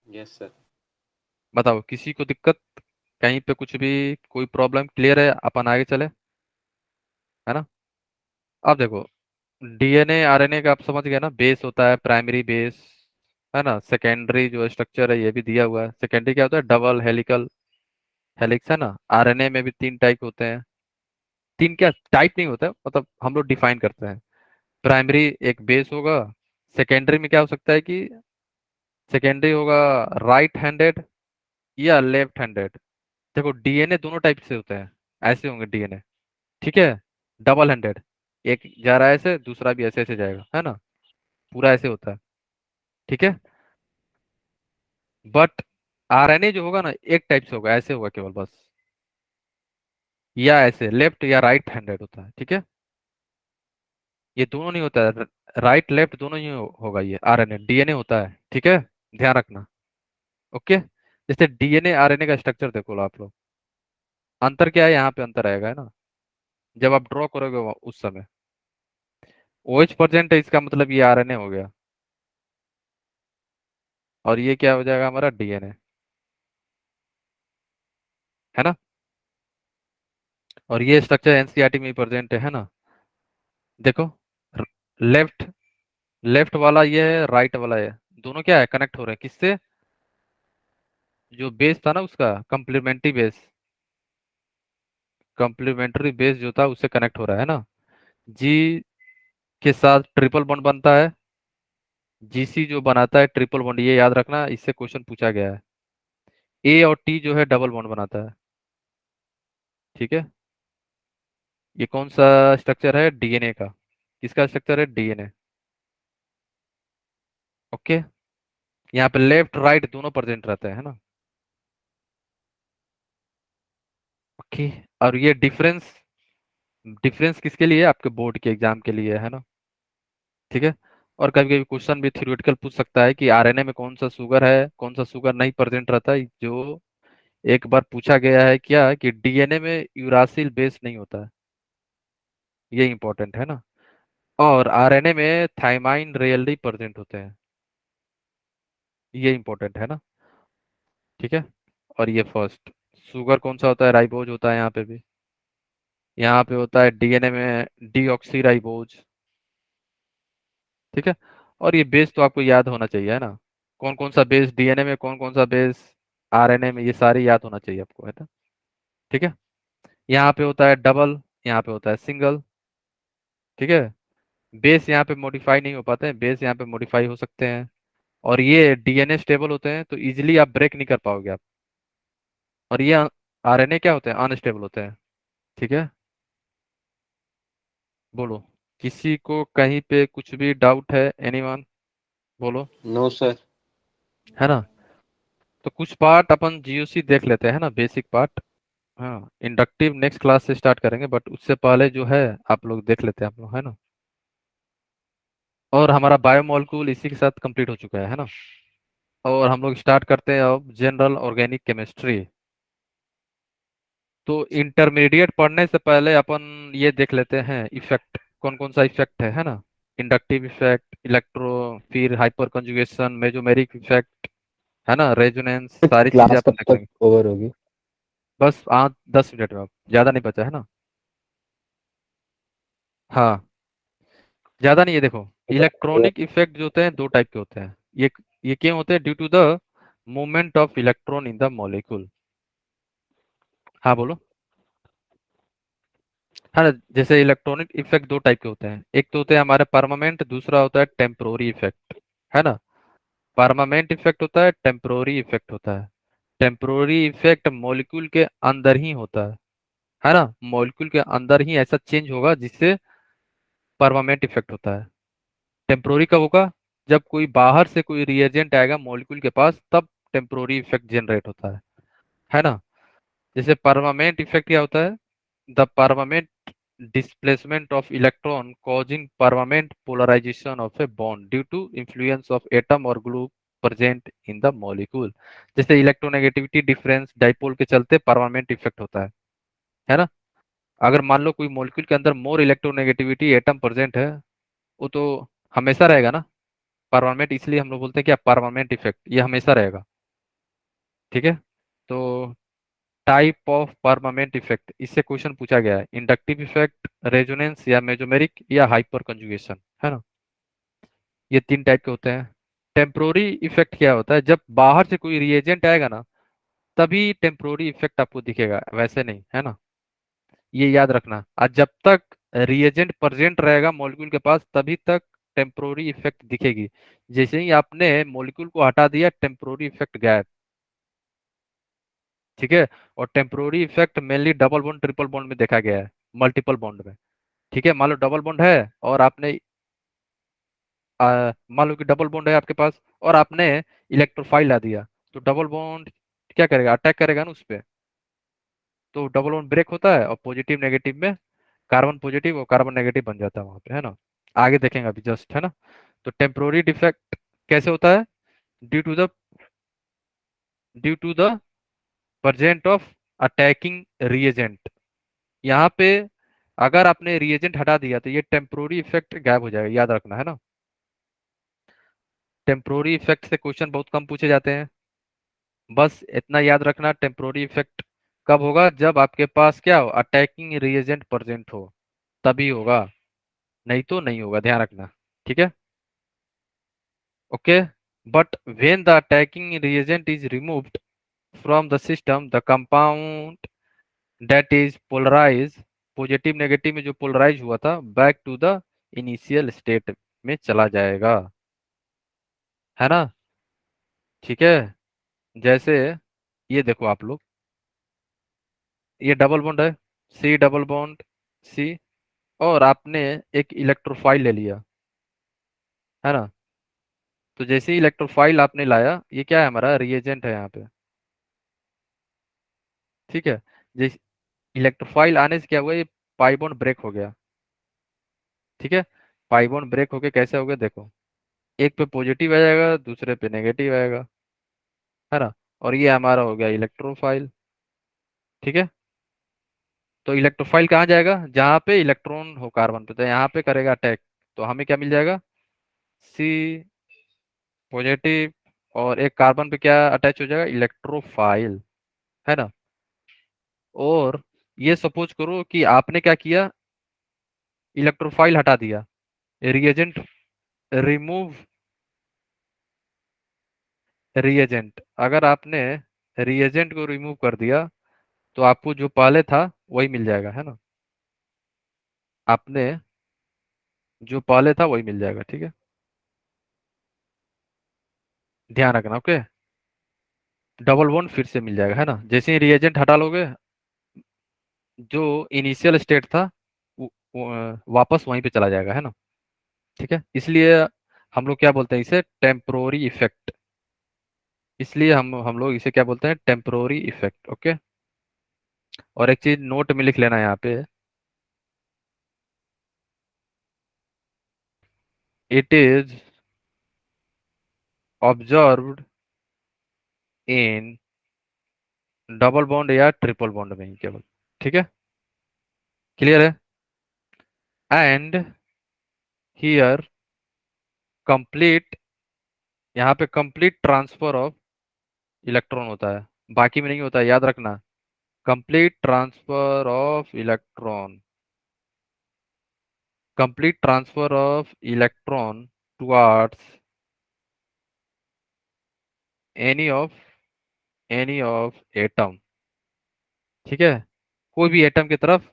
Yes sir. बताओ किसी को दिक्कत, कहीं पे कुछ भी, कोई प्रॉब्लम, क्लियर है, अपन आगे चले, है ना। अब देखो, DNA RNA का आप समझ गए ना, बेस होता है, प्राइमरी बेस, है ना। सेकेंडरी जो स्ट्रक्चर है ये भी दिया हुआ है, सेकेंडरी क्या होता है, डबल हेलिकल हेलिक्स, है ना। RNA में भी 3 टाइप होते हैं, 3 क्या, टाइप नहीं होता है, मतलब हम लोग डिफाइन करते हैं। प्राइमरी एक बेस होगा, सेकेंडरी में क्या हो सकता है कि सेकेंडरी होगा राइट हैंडेड या लेफ्ट हैंडेड। देखो DNA दोनों टाइप से होते हैं, ऐसे होंगे DNA। ठीक है। डबल हैंडेड, एक जा रहा है ऐसे, दूसरा भी ऐसे ऐसे जाएगा, है ना, पूरा ऐसे होता है। ठीक है। बट आरएनए जो होगा ना एक टाइप से होगा, ऐसे होगा केवल बस, या ऐसे लेफ्ट या राइट हैंडेड होता है, ठीक है। ये दोनों नहीं होता है, राइट लेफ्ट दोनों ही होगा ये आरएनए, डीएनए होता है, ठीक है, ध्यान रखना। ओके, जैसे डीएनए आरएनए का स्ट्रक्चर देखो आप लोग, अंतर क्या है, यहाँ पे अंतर आएगा, है ना, जब आप ड्रॉ करोगे उस समय OH परसेंट है, इसका मतलब ये आरएनए हो गया, और ये क्या हो जाएगा हमारा डीएनए, है ना। और ये स्ट्रक्चर एनसीईआरटी में प्रेजेंट है ना। देखो, लेफ्ट लेफ्ट वाला ये है, राइट वाला है, दोनों क्या है, कनेक्ट हो रहे हैं किससे, जो बेस था ना उसका कम्प्लीमेंट्री बेस जो था उससे कनेक्ट हो रहा है ना। जी के साथ ट्रिपल बॉन्ड बनता है, जीसी जो बनाता है ट्रिपल बॉन्ड, ये याद रखना, इससे क्वेश्चन पूछा गया है। ए और टी जो है डबल बॉन्ड बनाता है, ठीक है। ये कौन सा स्ट्रक्चर है, डीएनए का, किसका स्ट्रक्चर है, डीएनए। ओके, यहाँ पे लेफ्ट राइट दोनों प्रेजेंट रहते हैं, है ना। ओके, और ये डिफरेंस डिफरेंस किसके लिए है, आपके बोर्ड के एग्जाम के लिए, है ना, ठीक है। और कभी कभी क्वेश्चन भी थ्योरेटिकल पूछ सकता है कि आरएनए में कौन सा शुगर है, कौन सा शुगर नहीं प्रेजेंट रहता है, जो एक बार पूछा गया है क्या कि डीएनए में यूरासिल बेस नहीं होता है, ये इंपॉर्टेंट है ना। और आरएनए में थाइमाइन रेयरली प्रेजेंट होते हैं, ये इंपॉर्टेंट है ना, ठीक है। और ये फर्स्ट शुगर कौन सा होता है, राइबोज होता है यहाँ पे भी, यहाँ पे होता है डीएनए में डीऑक्सी राइबोज, ठीक है। और ये बेस तो आपको याद होना चाहिए, है ना, कौन कौन सा बेस डीएनए में, कौन कौन सा बेस आरएनए में, ये सारे याद होना चाहिए आपको, है ना, ठीक है। यहाँ पे होता है डबल, यहाँ पे होता है सिंगल, ठीक है। बेस यहाँ पे मॉडिफाई नहीं हो पाते हैं, बेस यहाँ पे मॉडिफाई हो सकते हैं, और ये डीएनए स्टेबल होते हैं तो इजीली आप ब्रेक नहीं कर पाओगे आप, और ये आरएनए क्या होते हैं, अनस्टेबल होते हैं, ठीक है। बोलो, किसी को कहीं पे कुछ भी डाउट है, एनीवन, बोलो, नो सर। है ना। तो कुछ पार्ट अपन जीओसी देख लेते हैं ना, बेसिक पार्ट। हाँ, इंडक्टिव नेक्स्ट क्लास से स्टार्ट करेंगे, बट उससे पहले जो है आप लोग देख लेते हैं आप लोग, है ना। और हमारा बायोमोलिक्यूल इसी के साथ कंप्लीट हो चुका है ना। और हम लोग स्टार्ट करते हैं अब जनरल ऑर्गेनिक केमिस्ट्री। तो इंटरमीडिएट पढ़ने से पहले अपन ये देख लेते हैं इफेक्ट, कौन कौन सा इफेक्ट है ना। इंडक्टिव इफेक्ट, इलेक्ट्रो, फिर हाइपर कंजुगेशन, मेजोमेरिक इफेक्ट, है ना, रेजोनेंस, सारी चीजें क्लास अपन कब देख तक लेंगे। ओवर होगी? बस 10 मिनट में, अब ज्यादा नहीं बचा है ना। हाँ, ज्यादा नहीं है, देखो इलेक्ट्रॉनिक इफेक्ट जो होते हैं दो टाइप के होते हैं। ये क्यों होते हैं, due to the movement of electron in the molecule. हाँ बोलो। हाँ, जैसे इलेक्ट्रॉनिक इफेक्ट दो टाइप के होते हैं, एक तो होते हैं हमारे परमानेंट, दूसरा होता है टेम्पोरी इफेक्ट, है ना। परमानेंट इफेक्ट होता है, टेम्पोरी इफेक्ट होता है। टेम्पोरी इफेक्ट मॉलिक्यूल के अंदर ही होता है ना, मॉलिक्यूल के अंदर ही ऐसा चेंज होगा जिससे परमानेंट इफेक्ट होता है। टेम्पोरी कब होगा, जब कोई बाहर से कोई रिएजेंट आएगा मॉलिक्यूल के पास, तब टेम्पोरी इफेक्ट जनरेट होता है ना। जैसे परमानेंट इफेक्ट क्या होता है, the permanent displacement of electron causing permanent polarization of a bond due to influence of atom or group present in the molecule। जैसे इलेक्ट्रोनेगेटिविटी डिफरेंस डाइपोल के चलते परमानेंट इफेक्ट होता है ना। अगर मान लो कोई मॉलिक्यूल के अंदर मोर इलेक्ट्रोनेगेटिविटी एटम प्रेजेंट है, वो तो हमेशा रहेगा ना, परमानेंट, इसलिए हम लोग बोलते हैं क्या, परमानेंट इफेक्ट, ये हमेशा रहेगा, ठीक है। तो टाइप ऑफ परमानेंट इफेक्ट, इससे क्वेश्चन पूछा गया है, इंडक्टिव इफेक्ट, रेजोनेंस, या मेजोमेरिक, या हाइपर कंजुगेशन, है ना। ये तीन टाइप के होते हैं। टेम्पोरी इफेक्ट क्या होता है, जब बाहर से कोई रिएजेंट आएगा ना, तभी टेम्पोरी इफेक्ट आपको दिखेगा, वैसे नहीं, है ना, ये याद रखना। और जब तक रिएजेंट प्रेजेंट रहेगा मॉलिक्यूल के पास, तभी तक टेम्पोरी इफेक्ट दिखेगी। जैसे ही आपने मॉलिक्यूल को हटा दिया, टेम्पोरी इफेक्ट गायब, ठीक है। और temporary effect mainly double bond triple bond में देखा गया है, मल्टीपल बॉन्ड में, ठीक है। मान लो डबल बॉन्ड है और आपने मान लो कि डबल बॉन्ड है आपके पास और आपने इलेक्ट्रोफाइल ला दिया, तो डबल बॉन्ड क्या करेगा, अटैक करेगा ना उस पे, तो डबल बॉन्ड ब्रेक होता है और पॉजिटिव नेगेटिव में कार्बन पॉजिटिव और कार्बन नेगेटिव बन जाता है वहां पे, है ना। आगे देखेंगे अभी जस्ट, है ना। तो टेम्पोररी डिफेक्ट कैसे होता है, due to the due to the present of attacking reagent. यहाँ पे अगर आपने रिएजेंट हटा दिया तो ये टेम्पोररी इफेक्ट गायब हो जाएगा, याद रखना, है ना। टेम्पोररी इफेक्ट से क्वेश्चन बहुत कम पूछे जाते हैं, बस इतना याद रखना, टेम्पोररी इफेक्ट कब होगा, जब आपके पास क्या हो, अटैकिंग रिएजेंट प्रेजेंट हो, तभी होगा, नहीं तो नहीं होगा, ध्यान रखना, ठीक है। Okay, but when the attacking reagent is removed from the system, the compound that is polarise, positive negative में जो पोलराइज हुआ था, back to the initial state में चला जाएगा, है ना। ठीक है, जैसे ये देखो आप लोग, ये डबल बॉन्ड है, सी डबल बॉन्ड सी, और आपने एक इलेक्ट्रोफाइल ले लिया, है ना। तो जैसे ही इलेक्ट्रोफाइल आपने लाया, ये क्या है, हमारा रिएजेंट है यहाँ पे, ठीक है। जैसे इलेक्ट्रोफाइल आने से क्या हुआ, ये पाई बॉन्ड ब्रेक हो गया, ठीक है। पाई बॉन्ड ब्रेक होके कैसे हो गया, देखो, एक पे पॉजिटिव आ जाएगा, दूसरे पे नेगेटिव आएगा, है ना। और ये हमारा हो गया इलेक्ट्रोफाइल, ठीक है। तो इलेक्ट्रोफाइल कहाँ जाएगा, जहाँ पे इलेक्ट्रॉन हो कार्बन पे, तो यहाँ पे करेगा अटैक, तो हमें क्या मिल जाएगा, सी पॉजिटिव, और एक कार्बन पे क्या अटैच हो जाएगा, इलेक्ट्रोफाइल, है ना। और ये सपोज करो कि आपने क्या किया, इलेक्ट्रोफाइल हटा दिया, रिएजेंट रिमूव रिएजेंट, अगर आपने रिएजेंट को रिमूव कर दिया तो आपको जो पहले था वही मिल जाएगा, है ना। आपने जो पहले था वही मिल जाएगा, ठीक है, ध्यान रखना, ओके। डबल बॉन्ड फिर से मिल जाएगा, है ना, जैसे ही रिएजेंट हटा लोगे, जो इनिशियल स्टेट था वापस वहीं पे चला जाएगा, है ना। ठीक है, इसलिए हम लोग क्या बोलते हैं इसे, टेम्पोररी इफेक्ट, इसलिए हम लोग इसे क्या बोलते हैं, टेम्पोररी इफेक्ट, ओके। और एक चीज नोट में लिख लेना यहाँ पे, it is observed in double bond या ट्रिपल बॉन्ड में ही केवल, ठीक है, क्लियर है। एंड हियर कंप्लीट, यहाँ पे कंप्लीट ट्रांसफर ऑफ इलेक्ट्रॉन होता है, बाकी में नहीं होता है, याद रखना, complete transfer of electron, complete transfer of electron towards any of any of atom, ठीक है, कोई भी एटम की तरफ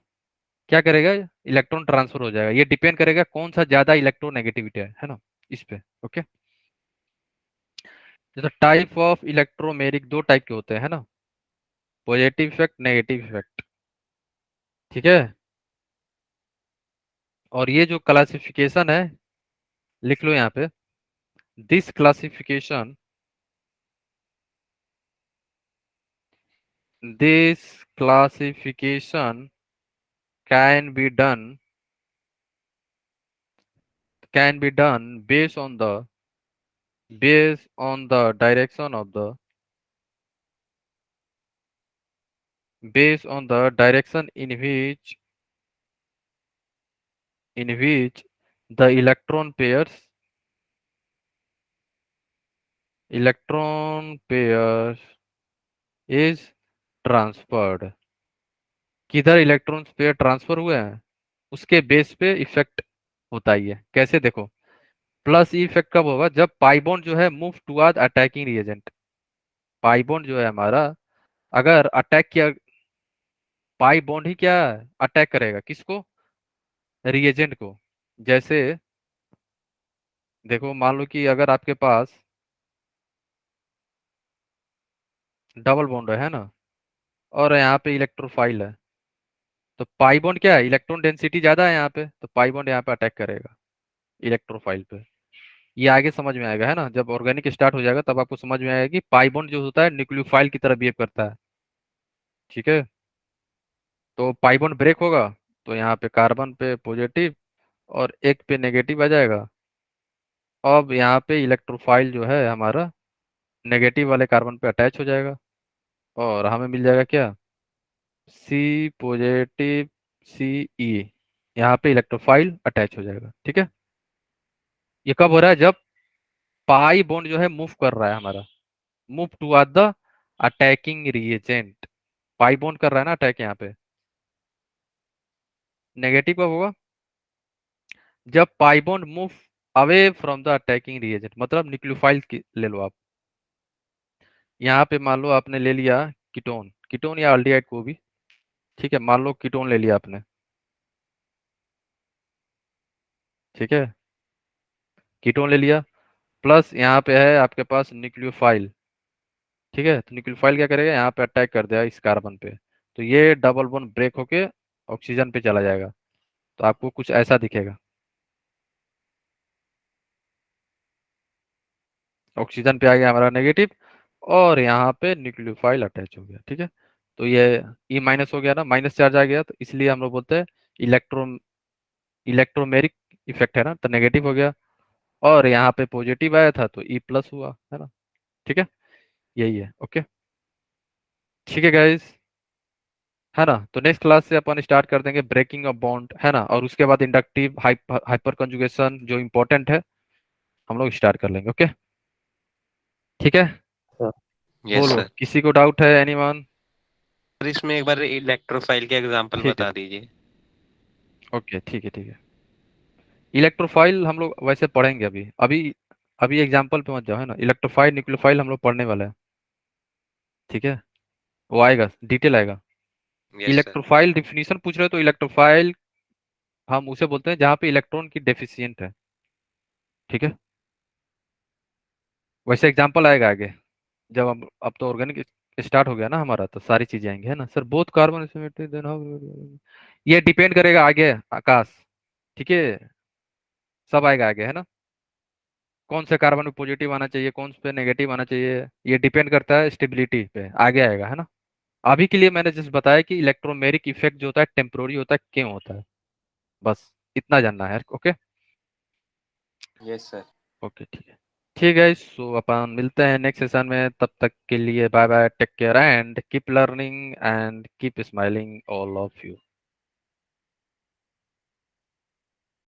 क्या करेगा, इलेक्ट्रॉन ट्रांसफर हो जाएगा, ये डिपेंड करेगा कौन सा ज्यादा इलेक्ट्रोनेगेटिविटी है ना, इस पे, ओके। जैसे टाइप ऑफ इलेक्ट्रोमेरिक दो टाइप के होते हैं, है ना, पॉजिटिव इफेक्ट, नेगेटिव इफेक्ट, ठीक है। और ये जो क्लासिफिकेशन है, लिख लो यहाँ पे, this classification this classification can be done based on the direction of the based on the direction in which the electron pairs is transferred, किधर इलेक्ट्रॉन पेयर ट्रांसफर हुए हैं उसके बेस पे इफेक्ट होता ही है, कैसे देखो, प्लस ई इफेक्ट कब होगा, जब पाई बॉन्ड जो है move toward attacking reagent, pi bond जो है हमारा, अगर अटैक किया, पाई बॉन्ड ही क्या अटैक करेगा, किसको, रिएजेंट को। जैसे देखो, मान लो कि अगर आपके पास डबल बॉन्ड है ना, और यहाँ पे इलेक्ट्रोफाइल है, तो पाई बॉन्ड क्या है, इलेक्ट्रॉन डेंसिटी ज्यादा है यहाँ पे, तो पाई बॉन्ड यहाँ पे अटैक करेगा इलेक्ट्रोफाइल पे, ये आगे समझ में आएगा, है ना। जब ऑर्गेनिक स्टार्ट हो जाएगा तब आपको समझ में आएगा कि पाई बॉन्ड जो होता है न्यूक्लियोफाइल की तरह बिहेव करता है। ठीक है, तो पाई बॉन्ड ब्रेक होगा तो यहाँ पे कार्बन पे पॉजिटिव और एक पे नेगेटिव आ जाएगा। अब यहाँ पे इलेक्ट्रोफाइल जो है हमारा नेगेटिव वाले कार्बन पे अटैच हो जाएगा और हमें मिल जाएगा क्या, सी पॉजिटिव सी ई। यहाँ पे इलेक्ट्रोफाइल अटैच हो जाएगा। ठीक है, ये कब हो रहा है, जब पाई बॉन्ड जो है मूव कर रहा है हमारा, move toward the attacking reagent. Pi bond कर रहा है ना अटैक यहाँ पे। नेगेटिव कब होगा, जब pi bond move away from the attacking reagent, मतलब न्यूक्लियोफाइल ले लो आप। यहाँ पे मान लो आपने ले लिया कीटोन, कीटोन या अल्डिहाइड को भी, ठीक है, मान लो कीटोन ले लिया आपने। ठीक है, कीटोन ले लिया, प्लस यहाँ पे है आपके पास न्यूक्लियोफाइल। ठीक है, तो न्यूक्लियोफाइल क्या करेगा, यहाँ पे अटैक कर देगा इस कार्बन पे, तो ये डबल बॉन्ड ब्रेक होके ऑक्सीजन पे चला जाएगा। तो आपको कुछ ऐसा दिखेगा, ऑक्सीजन पे आ गया हमारा नेगेटिव और यहाँ पे न्यूक्लियोफाइल अटैच हो गया। ठीक है, तो ये ई माइनस हो गया ना, माइनस चार्ज आ गया, तो इसलिए हम लोग बोलते हैं इलेक्ट्रो इलेक्ट्रोमेरिक इफेक्ट है ना, तो नेगेटिव हो गया। और यहाँ पे पॉजिटिव आया था तो ई प्लस हुआ, है ना। ठीक है, यही है। ओके, ठीक है गाइस, है ना। तो नेक्स्ट क्लास से अपन स्टार्ट कर देंगे ब्रेकिंग ऑफ बॉन्ड, है ना, और उसके बाद इंडक्टिव हाइपर कंजुगेशन जो इंपॉर्टेंट है हम लोग स्टार्ट कर लेंगे। ओके, ठीक है, यस बोलो सर। किसी को डाउट है, एनीवन। सर इसमें एक बार इलेक्ट्रोफाइल के एग्जांपल ठीक है, बता दीजिए। ओके, ठीक है, ठीक है। इलेक्ट्रोफाइल हम लोग वैसे पढ़ेंगे अभी अभी अभी एग्जाम्पल पे मत जाओ, है ना। इलेक्ट्रोफाइल न्यूक्लियोफाइल हम लोग पढ़ने वाले हैं। ठीक है, वो आएगा, डिटेल आएगा। Yes sir. इलेक्ट्रोफाइल डिफिनीशन पूछ रहे हो तो इलेक्ट्रोफाइल हम उसे बोलते हैं जहाँ पे इलेक्ट्रॉन की डेफिशिएंट है। ठीक है, वैसे एग्जाम्पल आएगा आगे, जब हम अब तो ऑर्गेनिक स्टार्ट हो गया ना हमारा, तो सारी चीजें आएंगी, है ना सर। बोथ कार्बन देन ये डिपेंड करेगा आगे, आकाश। ठीक है, सब आएगा आगे, है ना। कौन से कार्बन पे पॉजिटिव आना चाहिए, कौन से पे नेगेटिव आना चाहिए, ये डिपेंड करता है स्टेबिलिटी पे, आगे आएगा, है ना। अभी के लिए मैंने जस्ट बताया कि इलेक्ट्रोमेरिक इफेक्ट जो होता है टेम्पोररी होता है, क्यों होता है, बस इतना जानना है। Okay, yes sir. ओके, ठीक है, ठीक है। सो अपन मिलते हैं नेक्स्ट सेशन में, तब तक के लिए bye bye, take care and keep learning and keep smiling all of you.